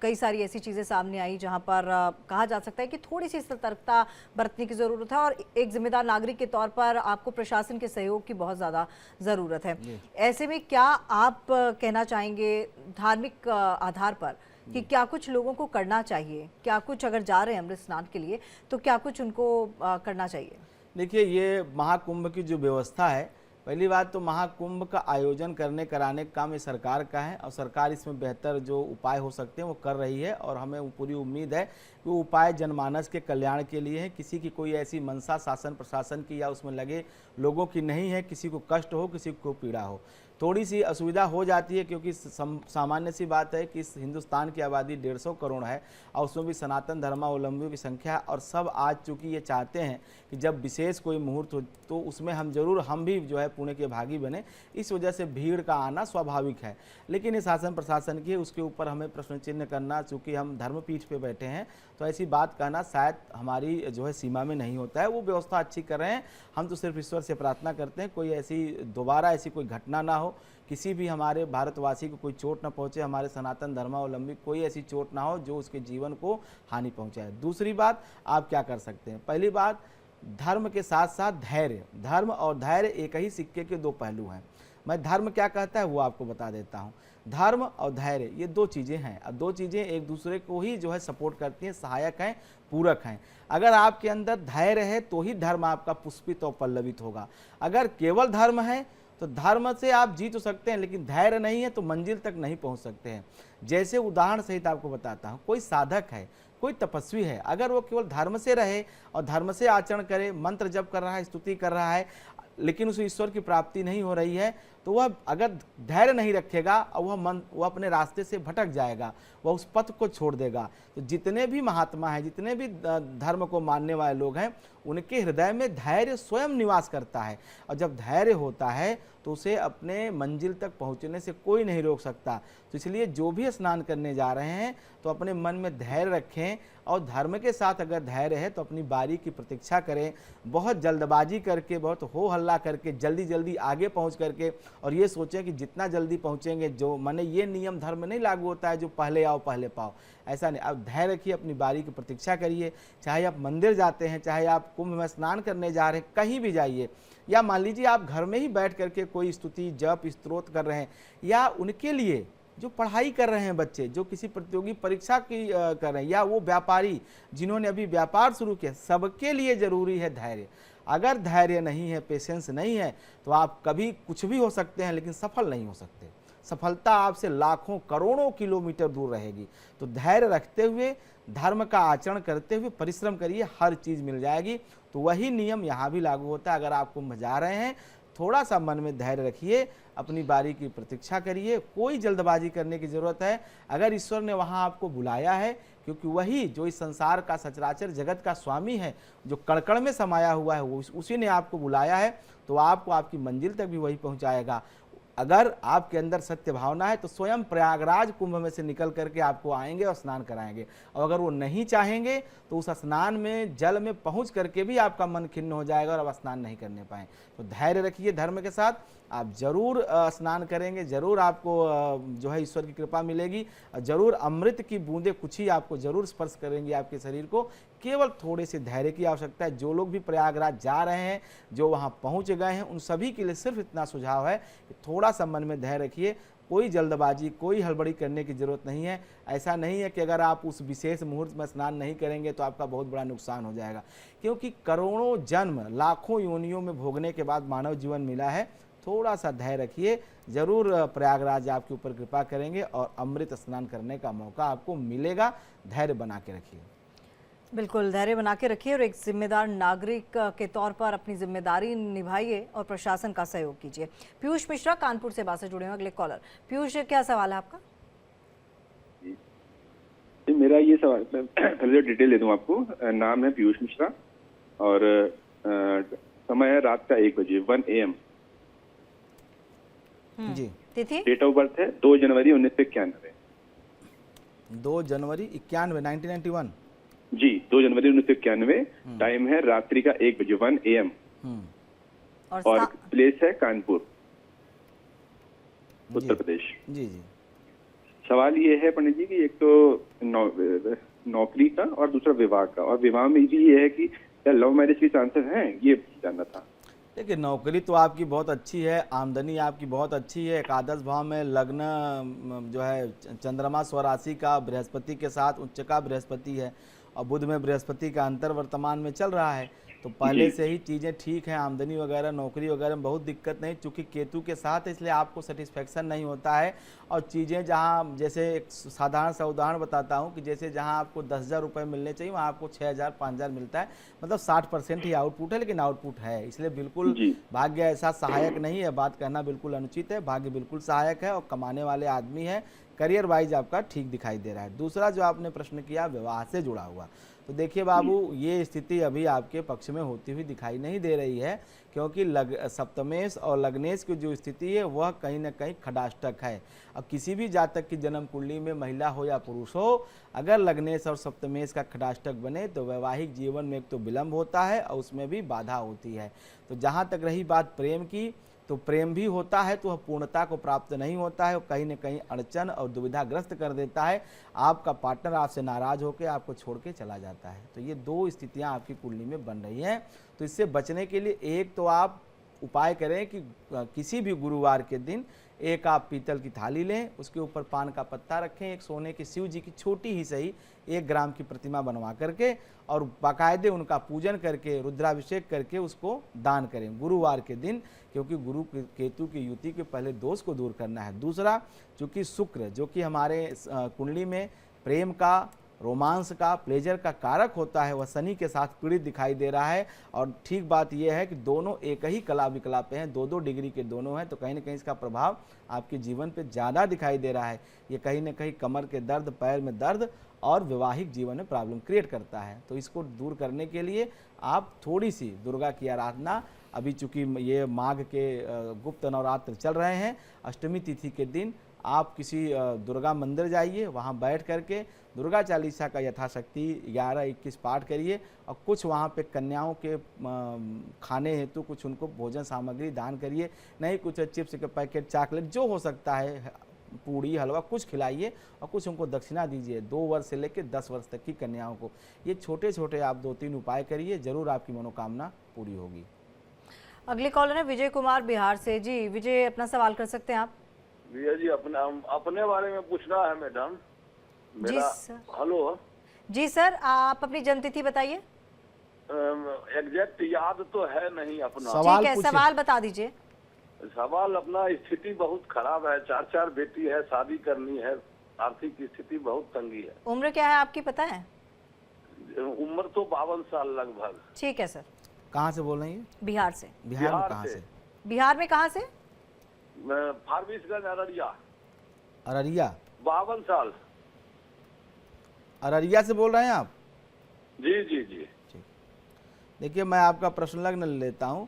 कई सारी ऐसी चीज़ें सामने आई जहां पर कहा जा सकता है कि थोड़ी सी सतर्कता बरतने की ज़रूरत है, और एक जिम्मेदार नागरिक के तौर पर आपको प्रशासन के सहयोग की बहुत ज़्यादा ज़रूरत है। ऐसे में क्या आप कहना चाहेंगे धार्मिक आधार पर कि क्या कुछ लोगों को करना चाहिए? क्या कुछ, अगर जा रहे हैं अमृत स्नान के लिए, तो क्या कुछ उनको करना चाहिए? देखिए, ये महाकुंभ की जो व्यवस्था है, पहली बात तो महाकुंभ का आयोजन करने कराने का काम ये सरकार का है, और सरकार इसमें बेहतर जो उपाय हो सकते हैं वो कर रही है, और हमें पूरी उम्मीद है कि वो उपाय जनमानस के कल्याण के लिए है। किसी की कोई ऐसी मंशा शासन प्रशासन की या उसमें लगे लोगों की नहीं है, किसी को कष्ट हो, किसी को पीड़ा हो। थोड़ी सी असुविधा हो जाती है, क्योंकि सामान्य सी बात है कि इस हिंदुस्तान की आबादी 150 करोड़ है, और उसमें भी सनातन धर्मावलंबियों की संख्या, और सब आज चूँकि ये चाहते हैं कि जब विशेष कोई मुहूर्त हो तो उसमें हम भी जो है पुण्य के भागी बने। इस वजह से भीड़ का आना स्वाभाविक है, लेकिन ये शासन प्रशासन की है, उसके ऊपर हमें प्रश्न चिन्ह करना, चूँकि हम धर्मपीठ पे बैठे हैं, तो ऐसी बात कहना शायद हमारी जो है सीमा में नहीं होता है। वो व्यवस्था अच्छी कर रहे हैं, हम तो सिर्फ ईश्वर से प्रार्थना करते हैं कोई ऐसी दोबारा ऐसी कोई घटना ना हो, किसी भी हमारे भारतवासी को कोई चोट न पहुंचे, हमारे सनातन धर्मावलंबी कोई ऐसी चोट ना हो जो उसके जीवन को हानि पहुंचाए। दूसरी बात, आप क्या कर सकते हैं? पहली बात, धर्म के साथ साथ धैर्य। धर्म और धैर्य एक ही सिक्के के 2 पहलू हैं। मैं धर्म क्या कहता है वो आपको बता देता हूँ। धर्म और धैर्य ये 2 चीज़ें हैं, और 2 चीज़ें एक दूसरे को ही जो है सपोर्ट करती हैं, सहायक हैं, पूरक हैं। अगर आपके अंदर धैर्य है तो ही धर्म आपका पुष्पित और पल्लवित होगा। अगर केवल धर्म है तो धर्म से आप जी तो सकते हैं, लेकिन धैर्य नहीं है तो मंजिल तक नहीं पहुंच सकते हैं। जैसे उदाहरण सहित आपको बताता हूं, कोई साधक है, कोई तपस्वी है, अगर वो केवल धर्म से रहे और धर्म से आचरण करे, मंत्र जप कर रहा है, स्तुति कर रहा है, लेकिन उसे ईश्वर की प्राप्ति नहीं हो रही है, तो वह अगर धैर्य नहीं रखेगा और वह अपने रास्ते से भटक जाएगा, वह उस पथ को छोड़ देगा। तो जितने भी महात्मा हैं, जितने भी धर्म को मानने वाले लोग हैं, उनके हृदय में धैर्य स्वयं निवास करता है, और जब धैर्य होता है तो उसे अपने मंजिल तक पहुंचने से कोई नहीं रोक सकता। तो इसलिए जो भी स्नान करने जा रहे हैं तो अपने मन में धैर्य रखें, और धर्म के साथ अगर धैर्य है तो अपनी बारी की प्रतीक्षा करें। बहुत जल्दबाजी करके, बहुत हो हल्ला करके, जल्दी जल्दी आगे पहुंच करके और ये सोचें कि जितना जल्दी पहुंचेंगे, जो माने ये नियम धर्म में नहीं लागू होता है जो पहले आओ पहले पाओ, ऐसा नहीं। आप धैर्य रखिए, अपनी बारी की प्रतीक्षा करिए। चाहे आप मंदिर जाते हैं, चाहे आप कुंभ में स्नान करने जा रहे हैं, कहीं भी जाइए, या मान लीजिए आप घर में ही बैठ करके कोई स्तुति जप स्तोत्र कर रहे हैं, या उनके लिए जो पढ़ाई कर रहे हैं बच्चे, जो किसी प्रतियोगी परीक्षा की कर रहे हैं, या वो व्यापारी जिन्होंने अभी व्यापार शुरू किया, सबके लिए जरूरी है धैर्य। अगर धैर्य नहीं है, पेशेंस नहीं है, तो आप कभी कुछ भी हो सकते हैं लेकिन सफल नहीं हो सकते। सफलता आपसे लाखों करोड़ों किलोमीटर दूर रहेगी। तो धैर्य रखते हुए, धर्म का आचरण करते हुए परिश्रम करिए, हर चीज़ मिल जाएगी। तो वही नियम यहाँ भी लागू होता है। अगर आप कुंभ जा रहे हैं, थोड़ा सा मन में धैर्य रखिए, अपनी बारी की प्रतीक्षा करिए, कोई जल्दबाजी करने की ज़रूरत है। अगर ईश्वर ने वहाँ आपको बुलाया है, क्योंकि वही जो इस संसार का सचराचर जगत का स्वामी है, जो कण-कण में समाया हुआ है, वो उसी ने आपको बुलाया है, तो आपको आपकी मंजिल तक भी वही पहुँचाएगा। अगर आपके अंदर सत्य भावना है तो स्वयं प्रयागराज कुंभ में से निकल करके आपको आएंगे और स्नान कराएंगे। और अगर वो नहीं चाहेंगे तो उस स्नान में, जल में पहुंच करके भी आपका मन खिन्न हो जाएगा और आप स्नान नहीं करने पाएँ। तो धैर्य रखिए, धर्म के साथ आप जरूर स्नान करेंगे, जरूर आपको जो है ईश्वर की कृपा मिलेगी, और जरूर अमृत की बूंदें कुछ ही आपको जरूर स्पर्श करेंगी आपके शरीर को। केवल थोड़े से धैर्य की आवश्यकता है। जो लोग भी प्रयागराज जा रहे हैं, जो वहाँ पहुँच गए हैं, उन सभी के लिए सिर्फ इतना सुझाव है कि थोड़ा सा मन में धैर्य रखिए। कोई जल्दबाजी, कोई हड़बड़ी करने की ज़रूरत नहीं है। ऐसा नहीं है कि अगर आप उस विशेष मुहूर्त में स्नान नहीं करेंगे तो आपका बहुत बड़ा नुकसान हो जाएगा, क्योंकि करोड़ों जन्म, लाखों योनियों में भोगने के बाद मानव जीवन मिला है। थोड़ा सा धैर्य रखिए, जरूर प्रयागराज आपके ऊपर कृपा करेंगे और अमृत स्नान करने का मौका आपको मिलेगा। धैर्य बना के रखिए। बिल्कुल धैर्य बना के रखिए और एक जिम्मेदार नागरिक के तौर पर अपनी जिम्मेदारी निभाइए और प्रशासन का सहयोग कीजिए। पीयूष मिश्रा कानपुर से बात से जुड़े हैं अगले कॉलर। पीयूष, क्या सवाल है आपका? मेरा ये सवाल, पहले डिटेल दे दूं आपको। नाम है पीयूष मिश्रा और समय है रात का 1 बजे 1 AM। जी। तिथि? डेट ऑफ बर्थ है 2 जनवरी 1991। 2 जनवरी 91, 1991। जी, 2 जनवरी 1991। टाइम है रात्रि का 1 बजे 1 AM। और प्लेस है कानपुर, उत्तर प्रदेश। जी जी। सवाल ये है पंडित जी कि एक तो नौकरी का और दूसरा विवाह का, और विवाह में भी ये है कि क्या लव मैरिज के चांसेस हैं, ये जानना था। देखिए, नौकरी तो आपकी बहुत अच्छी है, आमदनी आपकी बहुत अच्छी है। एकादश भाव में लग्न जो है चंद्रमा स्वराशि का बृहस्पति के साथ उच्च का बृहस्पति है, और बुध में बृहस्पति का अंतर वर्तमान में चल रहा है। तो पहले से ही चीज़ें ठीक हैं, आमदनी वगैरह, नौकरी वगैरह में बहुत दिक्कत नहीं, चूँकि केतु के साथ इसलिए आपको सेटिस्फेक्शन नहीं होता है। और चीज़ें जहाँ, जैसे एक साधारण सा उदाहरण बताता हूँ कि जैसे जहाँ आपको 10,000 रुपये मिलने चाहिए, वहाँ आपको 6,000 5,000 मिलता है। मतलब 60% ही आउटपुट है, लेकिन आउटपुट है। इसलिए बिल्कुल भाग्य ऐसा सहायक नहीं है, बात कहना बिल्कुल अनुचित है। भाग्य बिल्कुल सहायक है और कमाने वाले आदमी है। करियर वाइज आपका ठीक दिखाई दे रहा है। दूसरा जो आपने प्रश्न किया विवाह से जुड़ा हुआ, तो देखिए बाबू, ये स्थिति अभी आपके पक्ष में होती हुई दिखाई नहीं दे रही है, क्योंकि सप्तमेश और लग्नेश की जो स्थिति है वह कहीं ना कहीं खडाष्टक है। अब किसी भी जातक की जन्म कुंडली में, महिला हो या पुरुष हो, अगर लग्नेश और सप्तमेश का खडाष्टक बने तो वैवाहिक जीवन में एक तो विलंब होता है और उसमें भी बाधा होती है। तो जहाँ तक रही बात प्रेम की, तो प्रेम भी होता है तो वह पूर्णता को प्राप्त नहीं होता है, और कहीं न कहीं अड़चन और दुविधाग्रस्त कर देता है। आपका पार्टनर आपसे नाराज होकर आपको छोड़ के चला जाता है। तो ये 2 स्थितियां आपकी कुंडली में बन रही हैं। तो इससे बचने के लिए एक तो आप उपाय करें कि किसी भी गुरुवार के दिन एक आप पीतल की थाली लें, उसके ऊपर पान का पत्ता रखें, एक सोने के शिव जी की छोटी ही सही 1 ग्राम की प्रतिमा बनवा करके और बाकायदे उनका पूजन करके रुद्राभिषेक करके उसको दान करें गुरुवार के दिन, क्योंकि गुरु केतु की युति के पहले दोष को दूर करना है। दूसरा, चूँकि शुक्र जो कि हमारे कुंडली में प्रेम का, रोमांस का, प्लेजर का कारक होता है, वह शनि के साथ पीड़ित दिखाई दे रहा है। और ठीक बात यह है कि दोनों एक ही कला विकला पे हैं, 2-2 डिग्री के दोनों हैं, तो कहीं ना कहीं इसका प्रभाव आपके जीवन पे ज़्यादा दिखाई दे रहा है। ये कहीं ना कहीं कमर के दर्द, पैर में दर्द और वैवाहिक जीवन में प्रॉब्लम क्रिएट करता है। तो इसको दूर करने के लिए आप थोड़ी सी दुर्गा की आराधना, अभी चूँकि ये माघ के गुप्त नवरात्र चल रहे हैं, अष्टमी तिथि के दिन आप किसी दुर्गा मंदिर जाइए, वहाँ बैठ करके दुर्गा चालीसा का यथाशक्ति 11-21 पाठ करिए और कुछ वहाँ पे कन्याओं के खाने हेतु कुछ उनको भोजन सामग्री दान करिए। नहीं कुछ चिप्स के पैकेट, चॉकलेट जो हो सकता है, पूड़ी हलवा कुछ खिलाइए और कुछ उनको दक्षिणा दीजिए। 2 वर्ष से लेकर 10 वर्ष तक की कन्याओं को ये छोटे छोटे आप 2-3 उपाय करिए, जरूर आपकी मनोकामना पूरी होगी। अगले कॉलर है विजय कुमार बिहार से। जी विजय, अपना सवाल कर सकते हैं आप। भैया जी अपने बारे में पूछना है मैडम जी मेरा। सर। हेलो जी सर, आप अपनी जन्मतिथि बताइए। एग्जैक्ट याद तो है नहीं अपना। ठीक है, सवाल बता दीजिए। सवाल अपना, स्थिति बहुत खराब है, 4 बेटी है, शादी करनी है, आर्थिक स्थिति बहुत तंगी है। उम्र क्या है आपकी पता है? उम्र तो 52 साल लगभग। ठीक है सर। कहाँ से बोल रही हैं? बिहार से। बिहार में कहाँ से? बिहार में कहाँ से? फारबिसगंज, अररिया। अररिया? 52 साल। अररिया से बोल रहे हैं आप? जी जी जी। देखिए, मैं आपका प्रश्न लग्न लेता हूँ।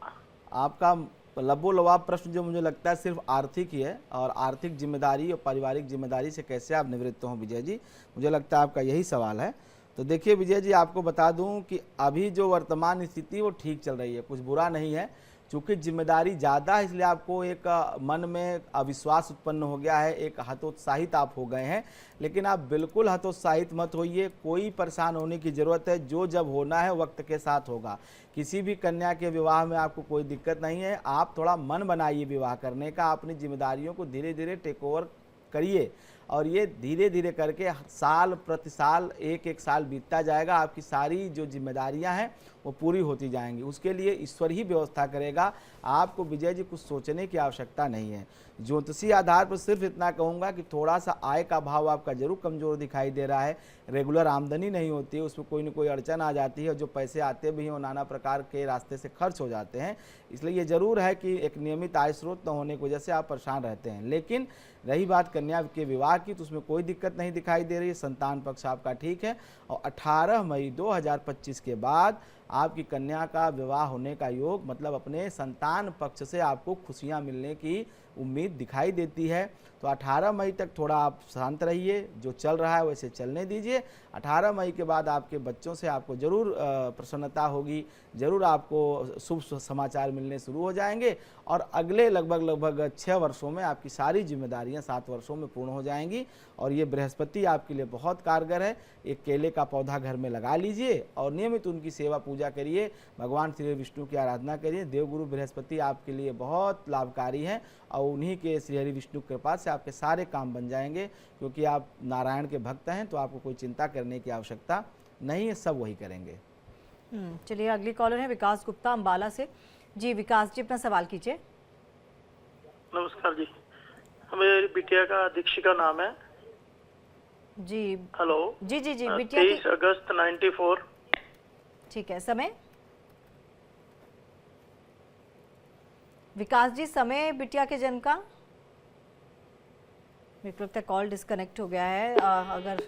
आपका लबोलवाब प्रश्न जो मुझे लगता है सिर्फ आर्थिक ही है, और आर्थिक जिम्मेदारी और पारिवारिक जिम्मेदारी से कैसे आप निवृत्त हों विजय जी, मुझे लगता है आपका यही सवाल है। तो देखिए विजय जी, आपको बता दूं कि अभी जो वर्तमान स्थिति वो ठीक चल रही है, कुछ बुरा नहीं है। चूँकि जिम्मेदारी ज़्यादा है इसलिए आपको एक मन में अविश्वास उत्पन्न हो गया है, एक हतोत्साहित आप हो गए हैं। लेकिन आप बिल्कुल हतोत्साहित मत होइए, कोई परेशान होने की ज़रूरत है। जो जब होना है वक्त के साथ होगा। किसी भी कन्या के विवाह में आपको कोई दिक्कत नहीं है। आप थोड़ा मन बनाइए विवाह करने का, अपनी जिम्मेदारियों को धीरे धीरे टेक ओवर करिए और ये धीरे धीरे करके साल प्रति साल एक साल बीतता जाएगा। आपकी सारी जो जिम्मेदारियां हैं वो पूरी होती जाएंगी। उसके लिए ईश्वर ही व्यवस्था करेगा। आपको विजय जी कुछ सोचने की आवश्यकता नहीं है। ज्योतिषी आधार पर सिर्फ इतना कहूँगा कि थोड़ा सा आय का भाव आपका जरूर कमज़ोर दिखाई दे रहा है। रेगुलर आमदनी नहीं होती है, उसमें कोई न कोई अड़चन आ जाती है। जो पैसे आते भी हैं वो नाना प्रकार के रास्ते से खर्च हो जाते हैं। इसलिए ये ज़रूर है कि एक नियमित आय स्रोत न होने की वजह से आप परेशान रहते हैं। लेकिन रही बात कन्या के विवाह की, तो उसमें कोई दिक्कत नहीं दिखाई दे रही है। संतान पक्ष आपका ठीक है और 18 मई 2025 के बाद आपकी कन्या का विवाह होने का योग, मतलब अपने संतान पक्ष से आपको खुशियां मिलने की उम्मीद दिखाई देती है। तो 18 मई तक थोड़ा आप शांत रहिए, जो चल रहा है वैसे चलने दीजिए। 18 मई के बाद आपके बच्चों से आपको ज़रूर प्रसन्नता होगी, ज़रूर आपको शुभ समाचार मिलने शुरू हो जाएंगे और अगले लगभग 6 वर्षों में आपकी सारी जिम्मेदारियां 7 वर्षों में पूर्ण हो जाएंगी। और ये बृहस्पति आपके लिए बहुत कारगर है। एक केले का पौधा घर में लगा लीजिए और नियमित उनकी सेवा पूजा करिए, भगवान श्री विष्णु की आराधना करिए। देवगुरु बृहस्पति आपके लिए बहुत लाभकारी हैं और उन्हीं के श्री हरि विष्णु कृपा से आपके सारे काम बन जाएंगे। क्योंकि आप नारायण के भक्त हैं तो आपको कोई चिंता करने की आवश्यकता नहीं है, सब वही करेंगे। चलिए, अगली कॉलर है विकास गुप्ता अंबाला से। जी विकास जी, अपना सवाल कीजिए। नमस्कार जी, मेरी बिटिया का दीक्षिका नाम है जी। हेलो। जी जी जी, बिटिया 23 अगस्त 94। ठीक है, समय? विकास जी, समय बिटिया के जन्म का? मेरे को लगता है कॉल डिस्कनेक्ट हो गया है। अगर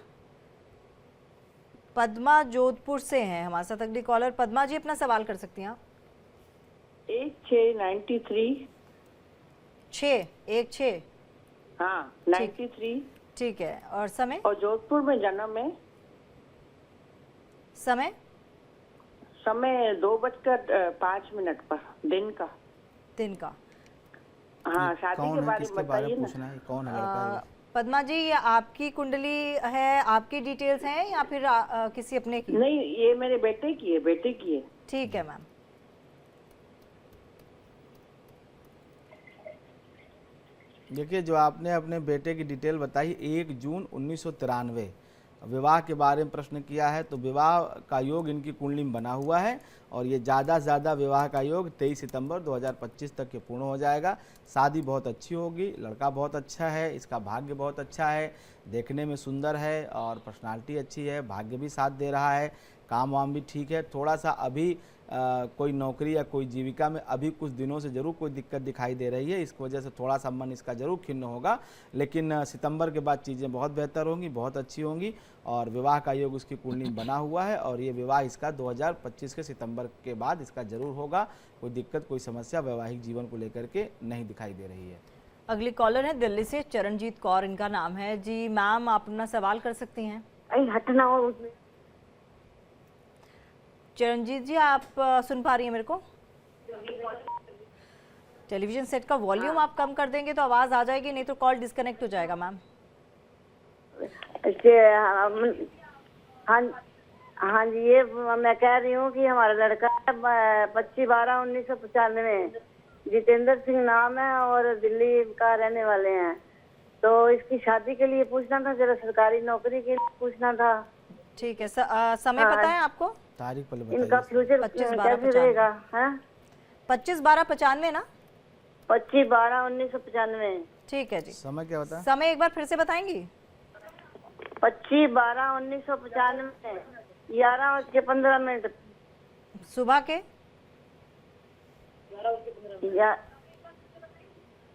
पद्मा जोधपुर से हैं हमारे साथ अगली कॉलर। पद्मा जी, अपना सवाल कर सकती हैं आप। 1/6/93। 6/1/6? हाँ, 93। ठीक है, और समय? और जोधपुर में जन्म है। समय? समय 2:05 पर दिन का। दिन का? हाँ, शादी के बारे में बताइए ना। कौन है लड़का? पद्मा जी, ये आपकी कुंडली है, आपकी डिटेल्स हैं या फिर किसी अपने की? नहीं, ये मेरे बेटे की है, बेटे की है। ठीक है मैम। देखिए, जो आपने अपने बेटे की डिटेल बताई 1 जून 1993, विवाह के बारे में प्रश्न किया है, तो विवाह का योग इनकी कुंडली में बना हुआ है और ये ज़्यादा से ज़्यादा विवाह का योग 23 सितंबर 2025 तक के पूर्ण हो जाएगा। शादी बहुत अच्छी होगी, लड़का बहुत अच्छा है, इसका भाग्य बहुत अच्छा है, देखने में सुंदर है और पर्सनालिटी अच्छी है, भाग्य भी साथ दे रहा है, काम वाम भी ठीक है। थोड़ा सा अभी कोई नौकरी या कोई जीविका में अभी कुछ दिनों से ज़रूर कोई दिक्कत दिखाई दे रही है, इसकी वजह से थोड़ा सा मन इसका ज़रूर खिन्न होगा, लेकिन सितंबर के बाद चीज़ें बहुत बेहतर होंगी, बहुत अच्छी होंगी और विवाह का योग उसकी कुंडली में बना हुआ है और ये विवाह इसका 2025 के सितंबर के बाद इसका ज़रूर होगा। कोई दिक्कत, कोई समस्या वैवाहिक जीवन को लेकर के नहीं दिखाई दे रही है। अगली कॉलर है दिल्ली से चरणजीत कौर, इनका नाम है। जी मैम, आप अपना सवाल कर सकती हैं। हटना हो उसमें। चरणजीत जी, आप सुन पा रही हैं मेरे को? टेलीविजन सेट का वॉल्यूम आप कम कर देंगे तो आवाज़ आ जाएगी, नहीं तो कॉल डिस्कनेक्ट हो जाएगा मैम। हाँ जी, ये मैं कह रही हूँ कि हमारा लड़का 25/12/1995, जितेंद्र सिंह नाम है और दिल्ली का रहने वाले हैं। तो इसकी शादी के लिए पूछना था, जरा सरकारी नौकरी के लिए पूछना था। ठीक है, समय पता है आपको? तारीख पहले इनका फ्यूचर कैसे रहेगा? 25/12/95 ना? 25/12/1995। ठीक है जी। समय क्या होता है? समय एक बार फिर से बताएंगी? 25/12/1995, 11:15। सुबह के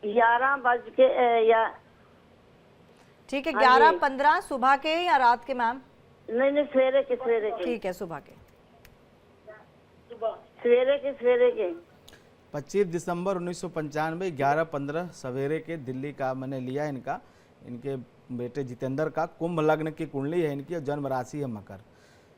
11 बज के या ठीक है, 11:15 सुबह के या रात के मैम? नहीं, सवेरे के। ठीक है, सुबह के। सवेरे के 25 दिसंबर 1995, 11:15 सवेरे के दिल्ली का मैंने लिया इनके बेटे जितेंद्र का। कुंभ लग्न की कुंडली है इनकी और जन्म राशि है मकर।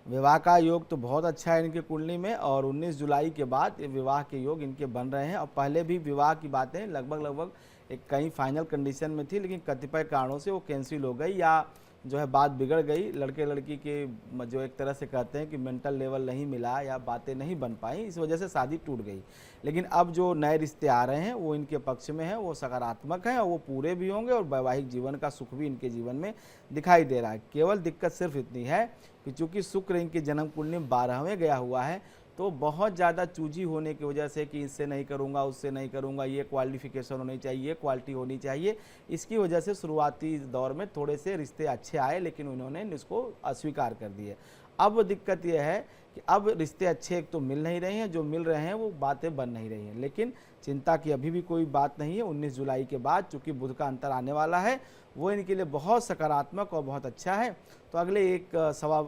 विवाह का योग तो बहुत अच्छा है इनकी कुंडली में और 19 जुलाई के बाद ये विवाह के योग इनके बन रहे हैं और पहले भी विवाह की बातें लगभग एक कहीं फाइनल कंडीशन में थी, लेकिन कतिपय कारणों से वो कैंसिल हो गई या जो है बात बिगड़ गई। लड़के लड़की के जो एक तरह से कहते हैं कि मेंटल लेवल नहीं मिला या बातें नहीं बन पाई, इस वजह से शादी टूट गई। लेकिन अब जो नए रिश्ते आ रहे हैं वो इनके पक्ष में हैं, वो सकारात्मक हैं और वो पूरे भी होंगे और वैवाहिक जीवन का सुख भी इनके जीवन में दिखाई दे रहा है। केवल दिक्कत सिर्फ इतनी है कि चूँकि शुक्र इनकी जन्म कुंडली में 12वें गया हुआ है, तो बहुत ज़्यादा चूजी होने की वजह से कि इससे नहीं करूँगा, उससे नहीं करूँगा, ये क्वालिफिकेशन होनी चाहिए, ये क्वालिटी होनी चाहिए, इसकी वजह से शुरुआती दौर में थोड़े से रिश्ते अच्छे आए लेकिन उन्होंने इसको अस्वीकार कर दिए। अब दिक्कत यह है कि अब रिश्ते अच्छे एक तो मिल नहीं रहे हैं, जो मिल रहे हैं वो बातें बन नहीं रही हैं, लेकिन चिंता की अभी भी कोई बात नहीं है। 19 जुलाई के बाद चूँकि बुध का अंतर आने वाला है, वो इनके लिए बहुत सकारात्मक और बहुत अच्छा है। तो अगले एक सवा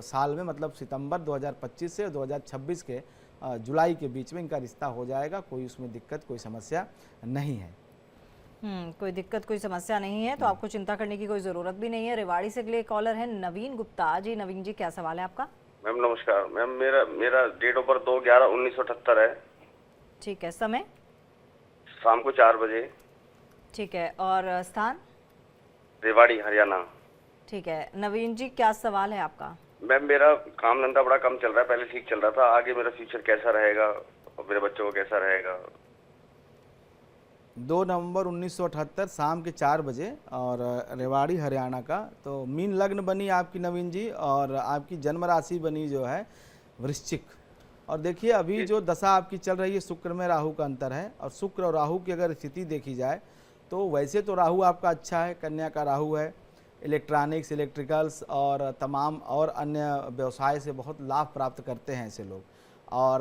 साल में, मतलब सितंबर 2025 से 2026 के जुलाई के बीच में इनका रिश्ता हो जाएगा। कोई उसमें दिक्कत, कोई समस्या नहीं है। कोई दिक्कत, कोई समस्या नहीं है, तो आपको चिंता करने की कोई ज़रूरत भी नहीं है। रेवाड़ी से अगले कॉलर है नवीन गुप्ता। जी नवीन जी, क्या सवाल है आपका? मैम नमस्कार। मैम मेरा डेट ऑफ बर्थ 2/11/1978 है। ठीक है, समय? शाम को 4 बजे। ठीक है, और स्थान? रेवाड़ी, हरियाणा। ठीक है नवीन जी, क्या सवाल है आपका? मैम मेरा काम धंधा बड़ा कम चल रहा है, पहले ठीक चल रहा था, आगे मेरा फ्यूचर कैसा रहेगा और मेरे बच्चों को कैसा रहेगा? 2 नवंबर 1978 शाम के 4 बजे और रेवाड़ी हरियाणा का। तो मीन लग्न बनी आपकी नवीन जी और आपकी जन्म राशि बनी जो है वृश्चिक। और देखिए अभी जो दशा आपकी चल रही है, शुक्र में राहु का अंतर है और शुक्र और राहु की अगर स्थिति देखी जाए तो वैसे तो राहु आपका अच्छा है, कन्या का राहु है, इलेक्ट्रॉनिक्स, इलेक्ट्रिकल्स और तमाम और अन्य व्यवसाय से बहुत लाभ प्राप्त करते हैं ऐसे लोग और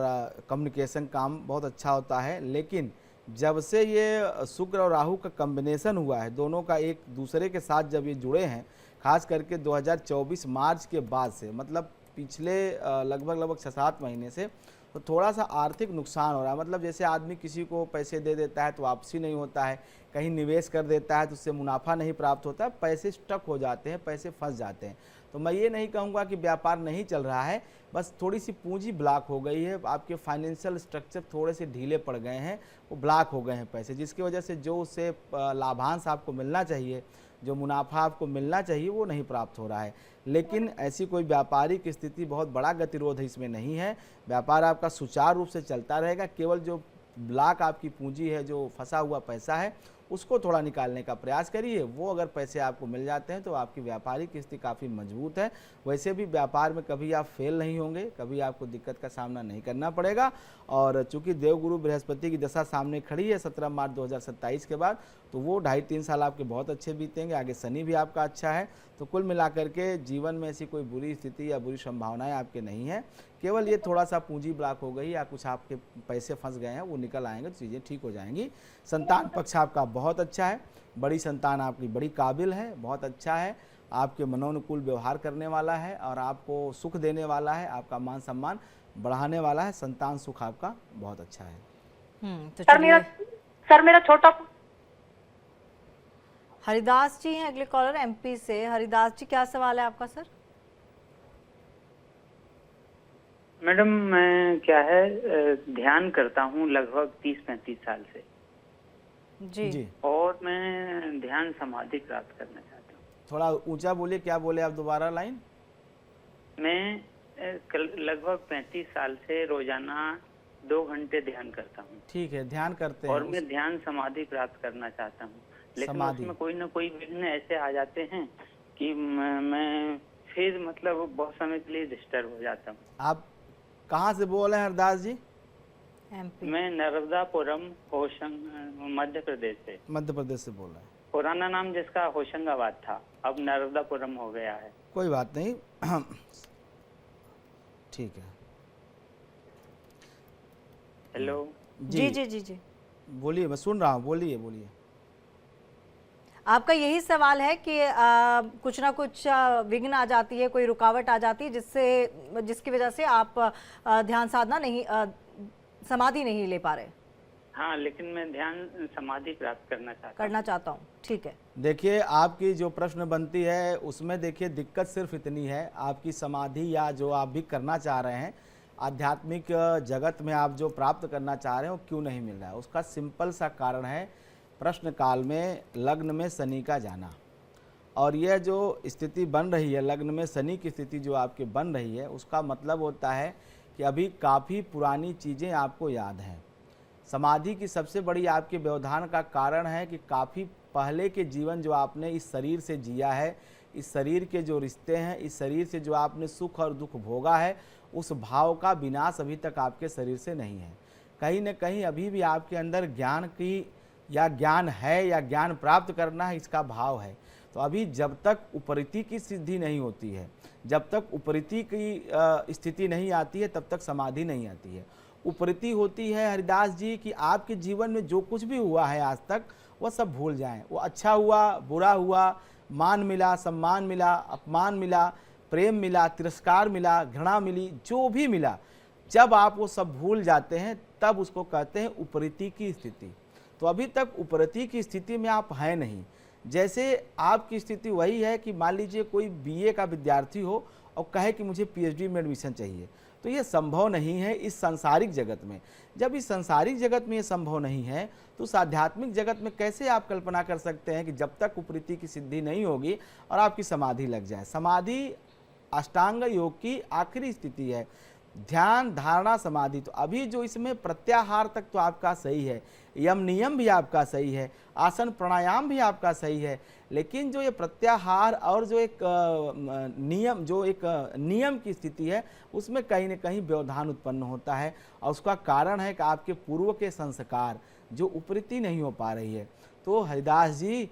कम्युनिकेशन काम बहुत अच्छा होता है। लेकिन जब से ये शुक्र और राहु का कम्बिनेशन हुआ है, दोनों का एक दूसरे के साथ जब ये जुड़े हैं, खास करके 2024 मार्च के बाद से, मतलब पिछले लगभग 6-7 महीने से, तो थोड़ा सा आर्थिक नुकसान हो रहा है। मतलब जैसे आदमी किसी को पैसे दे देता है तो वापसी नहीं होता है, कहीं निवेश कर देता है तो उससे मुनाफा नहीं प्राप्त होता है, पैसे स्टक हो जाते हैं, पैसे फंस जाते हैं। तो मैं ये नहीं कहूँगा कि व्यापार नहीं चल रहा है, बस थोड़ी सी पूंजी ब्लॉक हो गई है, आपके फाइनेंशियल स्ट्रक्चर थोड़े से ढीले पड़ गए हैं, वो ब्लॉक हो गए हैं पैसे, जिसकी वजह से जो उससे लाभांश आपको मिलना चाहिए, जो मुनाफा आपको मिलना चाहिए, वो नहीं प्राप्त हो रहा है। लेकिन ऐसी कोई व्यापारिक स्थिति, बहुत बड़ा गतिरोध इसमें नहीं है, व्यापार आपका सुचारू रूप से चलता रहेगा। केवल जो ब्लॉक आपकी पूंजी है, जो फंसा हुआ पैसा है, उसको थोड़ा निकालने का प्रयास करिए। वो अगर पैसे आपको मिल जाते हैं तो आपकी व्यापारिक स्थिति काफ़ी मजबूत है। वैसे भी व्यापार में कभी आप फेल नहीं होंगे, कभी आपको दिक्कत का सामना नहीं करना पड़ेगा। और चूंकि देवगुरु बृहस्पति की दशा सामने खड़ी है 17 मार्च 2027 के बाद, तो वो 2.5-3 साल आपके बहुत अच्छे बीतेंगे। आगे शनि भी आपका अच्छा है। तो कुल मिलाकर के जीवन में ऐसी कोई बुरी स्थिति या बुरी संभावनाएं आपके नहीं है। केवल ये थोड़ा सा पूंजी ब्लॉक हो गई या कुछ आपके पैसे फंस गए हैं, वो निकल आएंगे तो चीज़ें ठीक हो जाएंगी। संतान पक्ष आपका बहुत अच्छा है। बड़ी संतान आपकी बड़ी काबिल है, बहुत अच्छा है। आपके मनोनुकूल व्यवहार करने वाला है और आपको सुख देने वाला है, आपका मान सम्मान बढ़ाने वाला है। संतान सुख आपका बहुत अच्छा है। तो सर मेरा छोटा हरिदास जी हैं अगले कॉलर एमपी से। हरिदास जी, क्या सवाल है आपका सर? मैडम मैं क्या है ध्यान करता हूँ लगभग 30-35 साल से जी। और मैं ध्यान समाधि प्राप्त करना चाहता हूँ। थोड़ा ऊंचा बोलिए, क्या बोले आप दोबारा लाइन? मैं लगभग 35 साल से रोजाना 2 घंटे ध्यान करता हूँ। ठीक है, ध्यान करते हैं। और मैं ध्यान समाधि प्राप्त करना चाहता हूँ, लेकिन उसमें कोई ना कोई विघ्न ऐसे आ जाते हैं कि मैं फिर मतलब बहुत समय के लिए डिस्टर्ब हो जाता हूँ। आप कहाँ से बोल रहे हैं हरदास जी? एमपी। मैं नर्मदापुरम होशंग मध्य प्रदेश से। मध्य प्रदेश से बोल रहे हैं। पुराना नाम जिसका होशंगाबाद था, अब नर्मदापुरम हो गया है। कोई बात नहीं, ठीक है। हेलो जी जी जी जी, बोलिए, मैं सुन रहा हूँ, बोलिए बोलिए। आपका यही सवाल है कि कुछ ना कुछ विघ्न आ जाती है, कोई रुकावट आ जाती है जिसकी वजह से आप ध्यान साधना नहीं, समाधि नहीं ले पा रहे? हाँ, लेकिन मैं ध्यान समाधि प्राप्त करना चाहता हूँ। ठीक है, देखिए आपकी जो प्रश्न बनती है उसमें देखिए दिक्कत सिर्फ इतनी है, आपकी समाधि या जो आप भी करना चाह रहे हैं आध्यात्मिक जगत में आप जो प्राप्त करना चाह रहे हैं वो क्यों नहीं मिल रहा है। उसका सिंपल सा कारण है प्रश्न काल में लग्न में शनि का जाना। और यह जो स्थिति बन रही है, लग्न में शनि की स्थिति जो आपके बन रही है, उसका मतलब होता है कि अभी काफ़ी पुरानी चीज़ें आपको याद हैं। समाधि की सबसे बड़ी आपके व्यवधान का कारण है कि काफ़ी पहले के जीवन जो आपने इस शरीर से जिया है, इस शरीर के जो रिश्ते हैं, इस शरीर से जो आपने सुख और दुख भोगा है, उस भाव का विनाश अभी तक आपके शरीर से नहीं है। कहीं न कहीं अभी भी आपके अंदर ज्ञान की या ज्ञान है या ज्ञान प्राप्त करना है, इसका भाव है। तो अभी जब तक उपरिति की सिद्धि नहीं होती है, जब तक उपरिति की स्थिति नहीं आती है, तब तक समाधि नहीं आती है। उपरिति होती है हरिदास जी कि आपके जीवन में जो कुछ भी हुआ है आज तक वह सब भूल जाएं। वो अच्छा हुआ, बुरा हुआ, मान मिला, सम्मान मिला, अपमान मिला, प्रेम मिला, तिरस्कार मिला, घृणा मिली, जो भी मिला, जब आप वो सब भूल जाते हैं तब उसको कहते हैं उपरिति की स्थिति। तो अभी तक उपरिति की स्थिति में आप हैं नहीं। जैसे आपकी स्थिति वही है कि मान लीजिए कोई बीए का विद्यार्थी हो और कहे कि मुझे पीएचडी में एडमिशन चाहिए, तो ये संभव नहीं है इस सांसारिक जगत में। जब इस सांसारिक जगत में ये संभव नहीं है तो उस आध्यात्मिक जगत में कैसे आप कल्पना कर सकते हैं कि जब तक उपरिति की सिद्धि नहीं होगी और आपकी समाधि लग जाए। समाधि अष्टांग योग की आखिरी स्थिति है, ध्यान धारणा समाधि। तो अभी जो इसमें प्रत्याहार तक तो आपका सही है, यम नियम भी आपका सही है, आसन प्राणायाम भी आपका सही है, लेकिन जो ये प्रत्याहार और जो एक नियम की स्थिति है उसमें कहीं न कहीं व्यवधान उत्पन्न होता है। और उसका कारण है कि आपके पूर्व के संस्कार जो उपरिति नहीं हो पा रही है। तो हरिदास जी,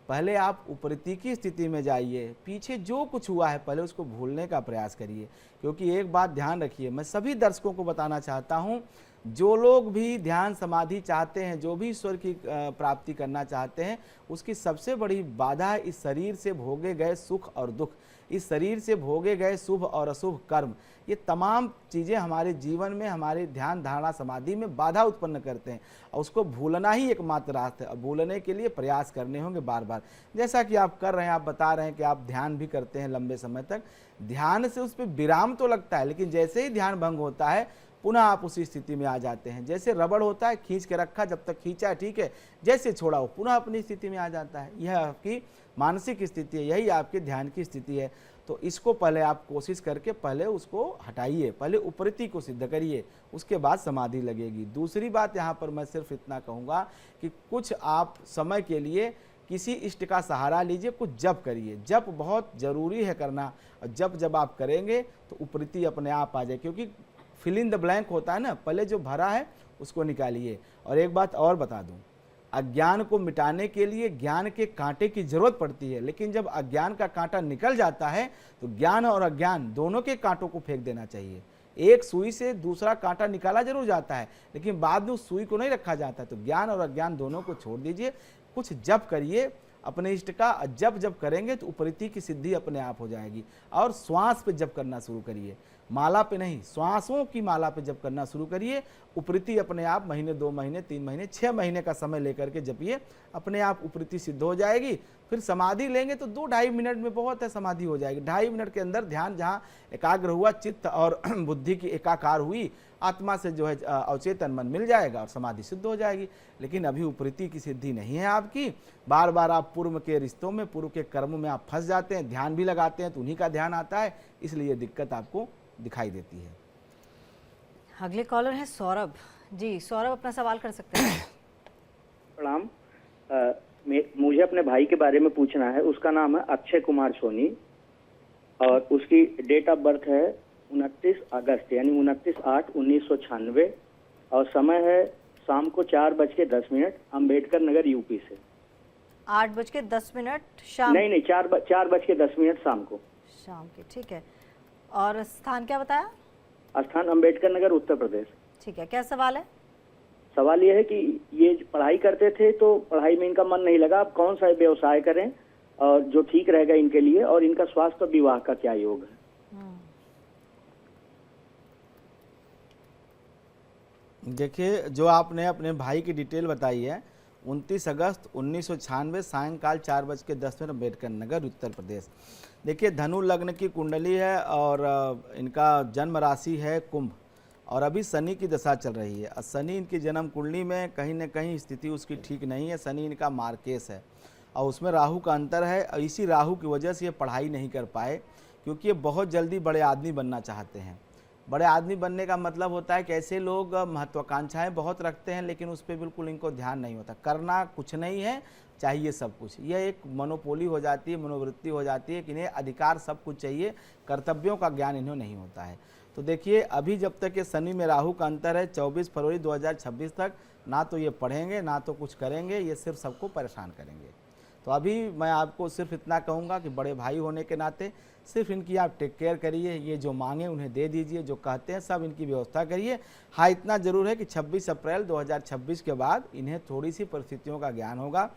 पहले आप उपरिति की स्थिति में जाइए, पीछे जो कुछ हुआ है पहले उसको भूलने का प्रयास करिए। क्योंकि एक बात ध्यान रखिए, मैं सभी दर्शकों को बताना चाहता हूँ, जो लोग भी ध्यान समाधि चाहते हैं, जो भी ईश्वर की प्राप्ति करना चाहते हैं, उसकी सबसे बड़ी बाधा है इस शरीर से भोगे गए सुख और दुख, इस शरीर से भोगे गए शुभ और अशुभ कर्म। ये तमाम चीज़ें हमारे जीवन में, हमारे ध्यान धारणा समाधि में बाधा उत्पन्न करते हैं और उसको भूलना ही एकमात्र रास्ता है। और भूलने के लिए प्रयास करने होंगे बार बार, जैसा कि आप कर रहे हैं। आप बता रहे हैं कि आप ध्यान भी करते हैं लंबे समय तक, ध्यान से उस पर विराम तो लगता है, लेकिन जैसे ही ध्यान भंग होता है पुनः आप उसी स्थिति में आ जाते हैं। जैसे रबड़ होता है, खींच के रखा, जब तक खींचा है ठीक है, जैसे छोड़ा हो पुनः अपनी स्थिति में आ जाता है। यह आपकी मानसिक स्थिति है, यही आपके ध्यान की स्थिति है। तो इसको पहले आप कोशिश करके पहले उसको हटाइए, पहले उपरीति को सिद्ध करिए, उसके बाद समाधि लगेगी। दूसरी बात यहाँ पर मैं सिर्फ इतना कहूँगा कि कुछ आप समय के लिए किसी इष्ट का सहारा लीजिए, कुछ जप करिए। जप बहुत ज़रूरी है करना, और जब आप करेंगे तो उपरीति अपने आप आ जाए, क्योंकि फिल इन द ब्लैंक होता है ना, पहले जो भरा है उसको निकालिए। और एक बात और बता दूं, अज्ञान को मिटाने के लिए ज्ञान के कांटे की जरूरत पड़ती है, लेकिन जब अज्ञान का कांटा निकल जाता है तो ज्ञान और अज्ञान दोनों के कांटों को फेंक देना चाहिए। एक सुई से दूसरा कांटा निकाला जरूर जाता है, लेकिन बाद में उस सुई को नहीं रखा जाता है। तो ज्ञान और अज्ञान दोनों को छोड़ दीजिए, कुछ जप करिए अपने इष्ट का। जब करेंगे तो उपरीति की सिद्धि अपने आप हो जाएगी। और श्वास पे जप करना शुरू करिए, माला पे नहीं, श्वासों की माला पे जप करना शुरू करिए। उपरीति अपने आप महीने, 2 महीने, 3 महीने, 6 महीने का समय लेकर के जपिए, अपने आप उपरीति सिद्ध हो जाएगी। फिर समाधि लेंगे तो 2-2.5 मिनट में बहुत है, समाधि हो जाएगी। 2.5 मिनट के अंदर ध्यान जहाँ एकाग्र हुआ, चित्त और बुद्धि की एकाकार हुई, आत्मा से जो है अवचेतन मन मिल जाएगा और समाधि सिद्ध हो जाएगी। लेकिन अभी उपरीति की सिद्धि नहीं है आपकी, बार बार आप पूर्व के रिश्तों में, पूर्व के कर्मों में आप फंस जाते हैं। ध्यान भी लगाते हैं तो उन्हीं का ध्यान आता है, इसलिए दिक्कत आपको दिखाई देती है। अगले कॉलर है सौरभ जी। सौरभ अपना सवाल कर सकते हैं। प्रणाम। मुझे अपने भाई के बारे में पूछना है। उसका नाम है अक्षय कुमार सोनी और उसकी डेट ऑफ बर्थ है 29 अगस्त यानी 29/8/1996 और समय है शाम को 4:10 अम्बेडकर नगर यूपी से। 8:10 शाम? नहीं 4:10 शाम को, शाम के। ठीक है, और स्थान क्या बताया? स्थान अम्बेडकर नगर, उत्तर प्रदेश। ठीक है, क्या सवाल है? सवाल ये है कि ये पढ़ाई करते थे तो पढ़ाई में इनका मन नहीं लगा, अब कौन सा व्यवसाय करें और जो ठीक रहेगा इनके लिए, और इनका स्वास्थ्य और विवाह का क्या योग है? देखिए, जो आपने अपने भाई की डिटेल बताई है, 29 अगस्त 1996 सायंकाल 4:10 अम्बेडकर नगर, उत्तर प्रदेश। देखिए, धनु लग्न की कुंडली है और इनका जन्म राशि है कुंभ, और अभी शनि की दशा चल रही है। शनि इनकी जन्म कुंडली में कहीं न कहीं स्थिति उसकी ठीक नहीं है। शनि इनका मार्केश है और उसमें राहु का अंतर है, और इसी राहु की वजह से ये पढ़ाई नहीं कर पाए, क्योंकि ये बहुत जल्दी बड़े आदमी बनना चाहते हैं। बड़े आदमी बनने का मतलब होता है कि ऐसे लोग महत्वाकांक्षाएं बहुत रखते हैं, लेकिन उस पर बिल्कुल इनको ध्यान नहीं होता। करना कुछ नहीं है, चाहिए सब कुछ। यह एक मनोपोली हो जाती है, मनोवृत्ति हो जाती है कि इन्हें अधिकार सब कुछ चाहिए, कर्तव्यों का ज्ञान इन्हें नहीं होता है। तो देखिए, अभी जब तक ये शनि में राहु का अंतर है 24 फरवरी 2026 तक, ना तो ये पढ़ेंगे ना तो कुछ करेंगे, ये सिर्फ सबको परेशान करेंगे। तो अभी मैं आपको सिर्फ इतना कहूँगा कि बड़े भाई होने के नाते सिर्फ इनकी आप टेक केयर करिए, ये जो मांगे उन्हें दे दीजिए, जो कहते हैं सब इनकी व्यवस्था करिए। हाँ, इतना ज़रूर है कि 26 अप्रैल 2026 के बाद इन्हें थोड़ी सी परिस्थितियों का ज्ञान होगा,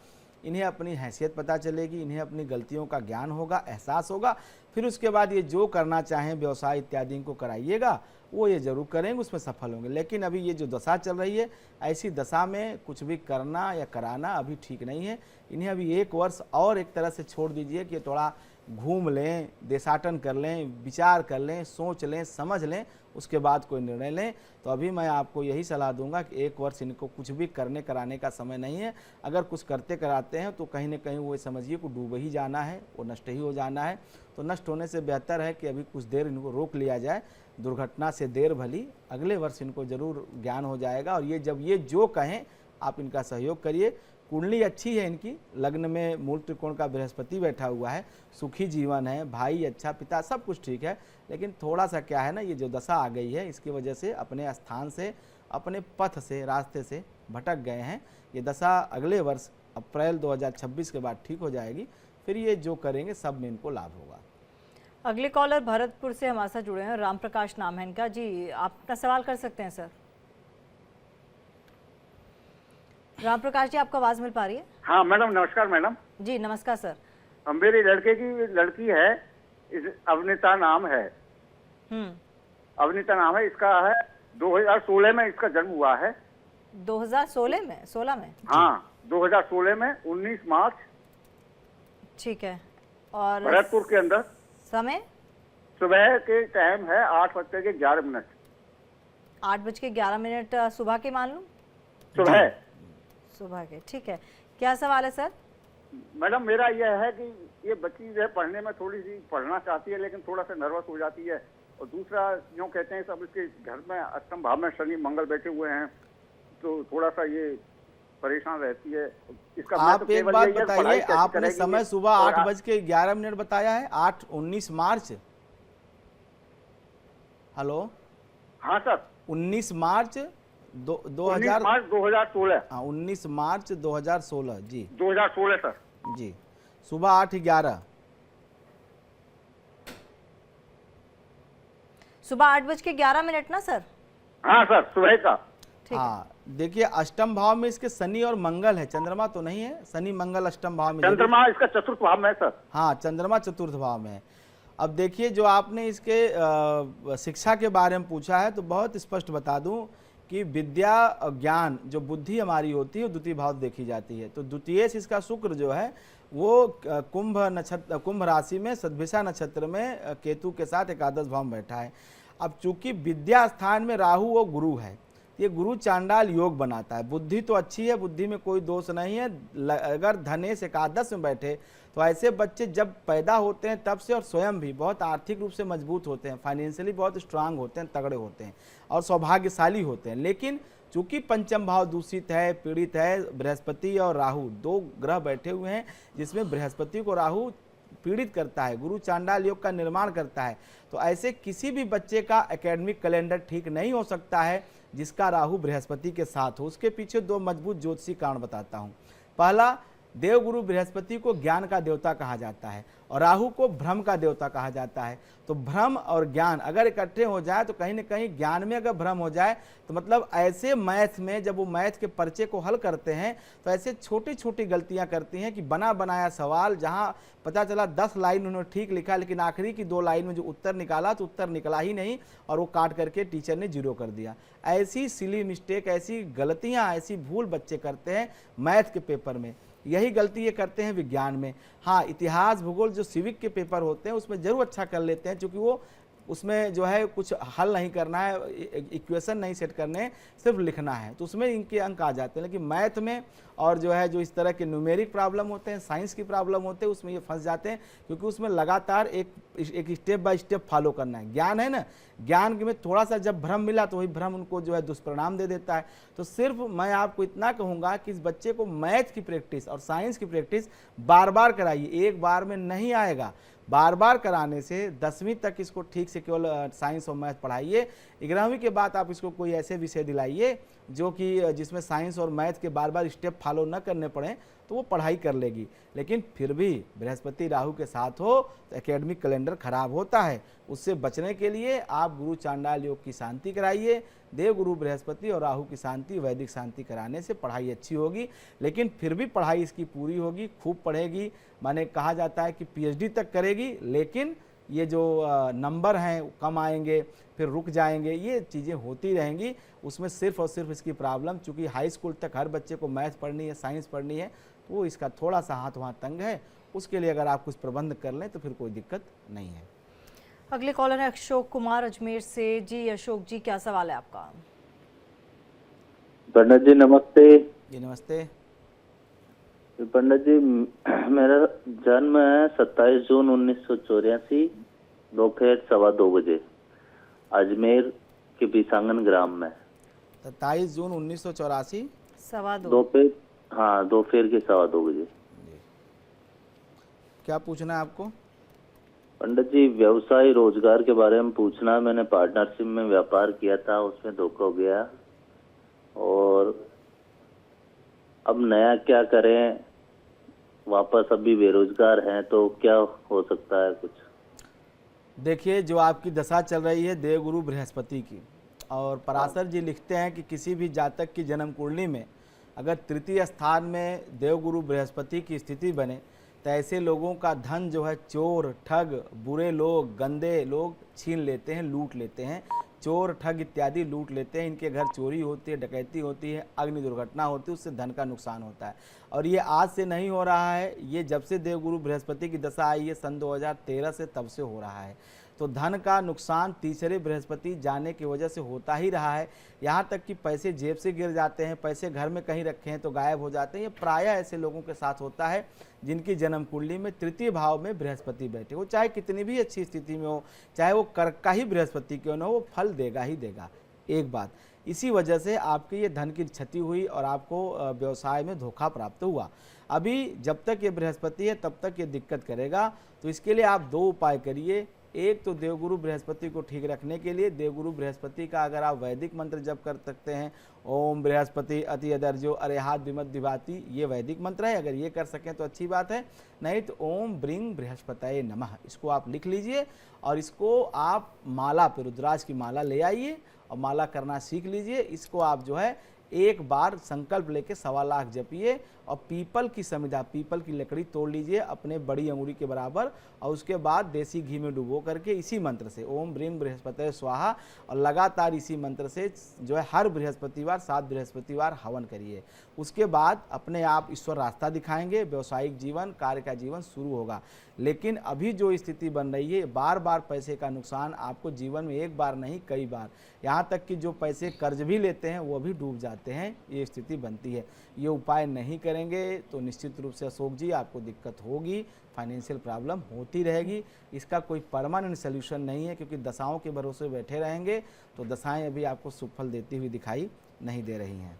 इन्हें अपनी हैसियत पता चलेगी, इन्हें अपनी गलतियों का ज्ञान होगा, एहसास होगा। फिर उसके बाद ये जो करना चाहें, व्यवसाय इत्यादि इनको कराइएगा, वो ये जरूर करेंगे, उसमें सफल होंगे। लेकिन अभी ये जो दशा चल रही है, ऐसी दशा में कुछ भी करना या कराना अभी ठीक नहीं है। इन्हें अभी 1 वर्ष और एक तरह से छोड़ दीजिए कि थोड़ा घूम लें, देशाटन कर लें, विचार कर लें, सोच लें, समझ लें, उसके बाद कोई निर्णय लें। तो अभी मैं आपको यही सलाह दूंगा कि 1 वर्ष इनको कुछ भी करने कराने का समय नहीं है। अगर कुछ करते कराते हैं तो कहीं ना कहीं वो समझिए को डूब ही जाना है, वो नष्ट ही हो जाना है। तो नष्ट होने से बेहतर है कि अभी कुछ देर इनको रोक लिया जाए। दुर्घटना से देर भली, अगले वर्ष इनको जरूर ज्ञान हो जाएगा। और ये जब ये जो कहें आप इनका सहयोग करिए। कुंडली अच्छी है इनकी, लग्न में मूल त्रिकोण का बृहस्पति बैठा हुआ है, सुखी जीवन है, भाई अच्छा, पिता सब कुछ ठीक है। लेकिन थोड़ा सा क्या है ना, ये जो दशा आ गई है इसकी वजह से अपने स्थान से, अपने पथ से, रास्ते से भटक गए हैं। ये दशा अगले वर्ष अप्रैल 2026 के बाद ठीक हो जाएगी, फिर ये जो करेंगे सब में इनको लाभ होगा। अगले कॉलर भरतपुर से हमारे साथ जुड़े हैं, राम प्रकाश नाम है इनका। जी, आप अपना सवाल कर सकते हैं सर। राम प्रकाश जी, आपको आवाज मिल पा रही है? हाँ मैडम, नमस्कार मैडम। जी नमस्कार सर। मेरी लड़की है, अवनीता नाम है। अवनीता नाम है, इसका है 2016 में इसका जन्म हुआ है। 2016 में? 16 में? हाँ, 2016 में 19 मार्च। ठीक है, और भरतपुर के अंदर। समय? सुबह के टाइम है 8:11। 8:11 सुबह के मान लूं? सुबह के। ठीक है, क्या सवाल है सर? मैडम मेरा यह है कि ये बच्ची जो है पढ़ने में थोड़ी सी पढ़ना चाहती है लेकिन थोड़ा सा नर्वस हो जाती है, और दूसरा यूँ कहते हैं सब इसके घर में अष्टम भाव में शनि मंगल बैठे हुए हैं, तो थोड़ा सा ये परेशान रहती है। इसका आप तो एक केवल बात यही है, बताइए, पढ़ाई कैसे आपने तो करेगी समय ये? सुबह और 8:11 बताया है, 19 मार्च। हेलो, हाँ सर, 19 मार्च 19 मार्च 2016। हाँ, 19 मार्च 2016 जी, 2016 सर जी, सुबह 8:11। सुबह 8:11 ना सर? हाँ सर, सुबह का। हाँ, देखिए अष्टम भाव में इसके शनि और मंगल है, चंद्रमा तो नहीं है, शनि मंगल अष्टम भाव में। चंद्रमा इसका चतुर्थ भाव में है सर। हाँ, चंद्रमा चतुर्थ भाव में है। अब देखिए, जो आपने इसके शिक्षा के बारे में पूछा है, तो बहुत स्पष्ट बता दूं कि विद्या और ज्ञान, जो बुद्धि हमारी होती है, वो द्वितीय भाव देखी जाती है। तो द्वितीय से इसका शुक्र जो है वो कुंभ राशि में सद्भिषा नक्षत्र में केतु के साथ एकादश भाव में बैठा है। अब चूंकि विद्या स्थान में राहु और गुरु है, ये गुरु चांडाल योग बनाता है। बुद्धि तो अच्छी है, बुद्धि में कोई दोष नहीं है। अगर धनेश एकादश में बैठे तो ऐसे बच्चे जब पैदा होते हैं तब से और स्वयं भी बहुत आर्थिक रूप से मजबूत होते हैं, फाइनेंशियली बहुत स्ट्रांग होते हैं, तगड़े होते हैं और सौभाग्यशाली होते हैं। लेकिन चूंकि पंचम भाव दूषित है, पीड़ित है, बृहस्पति और राहु दो ग्रह बैठे हुए हैं, जिसमें बृहस्पति को राहु पीड़ित करता है, गुरु चांडाल योग का निर्माण करता है। तो ऐसे किसी भी बच्चे का एकेडमिक कैलेंडर ठीक नहीं हो सकता है जिसका राहु बृहस्पति के साथ हो। उसके पीछे दो मजबूत ज्योतिषी कारण बताता हूँ। पहला, देवगुरु बृहस्पति को ज्ञान का देवता कहा जाता है और राहु को भ्रम का देवता कहा जाता है। तो भ्रम और ज्ञान अगर इकट्ठे हो जाए तो कहीं ना कहीं ज्ञान में अगर भ्रम हो जाए तो मतलब ऐसे मैथ में जब वो मैथ के पर्चे को हल करते हैं तो ऐसे छोटी छोटी गलतियां करती हैं कि बना बनाया सवाल, जहां पता चला 10 लाइन उन्होंने ठीक लिखा लेकिन आखिरी की 2 लाइन में जो उत्तर निकाला तो उत्तर निकला ही नहीं और वो काट करके टीचर ने 0 कर दिया। ऐसी सिली मिस्टेक, ऐसी गलतियाँ, ऐसी भूल बच्चे करते हैं मैथ के पेपर में। यही गलती ये करते हैं विज्ञान में। हाँ, इतिहास भूगोल जो सिविक के पेपर होते हैं उसमें जरूर अच्छा कर लेते हैं, क्योंकि वो उसमें जो है कुछ हल नहीं करना है, इक्वेशन नहीं सेट करने हैं, सिर्फ लिखना है, तो उसमें इनके अंक आ जाते हैं। लेकिन मैथ में और जो है जो इस तरह के न्यूमेरिक प्रॉब्लम होते हैं, साइंस की प्रॉब्लम होते हैं, उसमें ये फंस जाते हैं, क्योंकि उसमें लगातार एक स्टेप बाय स्टेप फॉलो करना है। ज्ञान है ना, ज्ञान में थोड़ा सा जब भ्रम मिला तो वही भ्रम उनको जो है दुष्परिणाम दे देता है। तो सिर्फ मैं आपको इतना कहूँगा कि इस बच्चे को मैथ की प्रैक्टिस और साइंस की प्रैक्टिस बार बार कराइए, एक बार में नहीं आएगा। बार बार कराने से 10वीं तक इसको ठीक से केवल साइंस और मैथ पढ़ाइए। 11वीं के बाद आप इसको कोई ऐसे विषय दिलाइए जो कि जिसमें साइंस और मैथ के बार बार स्टेप फॉलो न करने पड़े, तो वो पढ़ाई कर लेगी। लेकिन फिर भी बृहस्पति राहु के साथ हो तो एकेडमिक कैलेंडर खराब होता है। उससे बचने के लिए आप गुरु चांडाल योग की शांति कराइए। देव गुरु बृहस्पति और राहु की शांति, वैदिक शांति कराने से पढ़ाई अच्छी होगी। लेकिन फिर भी पढ़ाई इसकी पूरी होगी, खूब पढ़ेगी, माने कहा जाता है कि PhD तक करेगी। लेकिन ये जो नंबर हैं कम आएंगे, फिर रुक जाएंगे, ये चीज़ें होती रहेंगी। उसमें सिर्फ और सिर्फ इसकी प्रॉब्लम, चूँकि हाई स्कूल तक हर बच्चे को मैथ पढ़नी है, साइंस पढ़नी है, तो वो इसका थोड़ा सा हाथ वहाँ तंग है। उसके लिए अगर आप कुछ प्रबंध कर लें तो फिर कोई दिक्कत नहीं है। अगले कॉलर है अशोक कुमार अजमेर से। जी अशोक जी, क्या सवाल है आपका? पंडित जी नमस्ते। जी नमस्ते। पंडित जी, मेरा जन्म है 27 जून 1984, दोपहर 2:15 बजे, अजमेर के बीसांगन ग्राम में। 27 जून 1984 दोपहर, हाँ, दोपहर के 2:15 बजे। क्या पूछना है आपको? पंडित जी, व्यवसाय रोजगार के बारे में पूछना है। मैंने पार्टनरशिप में व्यापार किया था, उसमें धोखा हो गया और अब नया क्या करें, वापस अभी बेरोजगार हैं, तो क्या हो सकता है कुछ? देखिए, जो आपकी दशा चल रही है देवगुरु बृहस्पति की, और पराशर जी लिखते हैं कि किसी भी जातक की जन्म कुंडली में अगर तृतीय स्थान में देवगुरु बृहस्पति की स्थिति बने तो ऐसे लोगों का धन जो है चोर, ठग, बुरे लोग, गंदे लोग छीन लेते हैं, लूट लेते हैं। चोर, ठग इत्यादि लूट लेते हैं। इनके घर चोरी होती है, डकैती होती है, अग्नि दुर्घटना होती है, उससे धन का नुकसान होता है। और ये आज से नहीं हो रहा है, ये जब से देवगुरु बृहस्पति की दशा आई है सन 2013 से, तब से हो रहा है। तो धन का नुकसान तीसरे बृहस्पति जाने की वजह से होता ही रहा है। यहाँ तक कि पैसे जेब से गिर जाते हैं, पैसे घर में कहीं रखे हैं तो गायब हो जाते हैं। ये प्रायः ऐसे लोगों के साथ होता है जिनकी जन्म कुंडली में तृतीय भाव में बृहस्पति बैठे हो, चाहे कितनी भी अच्छी स्थिति में हो, चाहे वो कर्क का ही बृहस्पति क्यों न हो, वो फल देगा ही देगा। एक बात, इसी वजह से आपके ये धन की क्षति हुई और आपको व्यवसाय में धोखा प्राप्त हुआ। अभी जब तक ये बृहस्पति है तब तक ये दिक्कत करेगा। तो इसके लिए आप दो उपाय करिए। एक तो देवगुरु बृहस्पति को ठीक रखने के लिए देवगुरु बृहस्पति का अगर आप वैदिक मंत्र जप कर सकते हैं, ओम बृहस्पति अति अदर्जो अरेहात विमत विभाति, ये वैदिक मंत्र है, अगर ये कर सकें तो अच्छी बात है। नहीं तो ओम ब्रिंग बृहस्पतये नमः, इसको आप लिख लीजिए और इसको आप माला पे रुद्राक्ष की माला ले आइए और माला करना सीख लीजिए। इसको आप जो है एक बार संकल्प लेके 1.25 लाख जपिए और पीपल की समिधा, पीपल की लकड़ी तोड़ लीजिए अपने बड़ी अंगुली के बराबर और उसके बाद देसी घी में डुबो करके इसी मंत्र से ओम ब्रींग बृहस्पतये स्वाहा और लगातार इसी मंत्र से जो है हर बृहस्पतिवार 7 बृहस्पतिवार हवन करिए। उसके बाद अपने आप ईश्वर रास्ता दिखाएंगे, व्यवसायिक जीवन, कार्य का जीवन शुरू होगा। लेकिन अभी जो स्थिति बन रही है, बार बार पैसे का नुकसान आपको जीवन में एक बार नहीं कई बार, यहाँ तक कि जो पैसे कर्ज भी लेते हैं वो भी डूब जाते हैं, ये स्थिति बनती है। ये उपाय नहीं करेंगे तो निश्चित रूप से अशोक जी आपको दिक्कत होगी, फाइनेंशियल प्रॉब्लम होती रहेगी। इसका कोई परमानेंट सोल्यूशन नहीं है, क्योंकि दशाओं के भरोसे बैठे रहेंगे तो दशाएं अभी आपको सुफल देती हुई दिखाई नहीं दे रही हैं।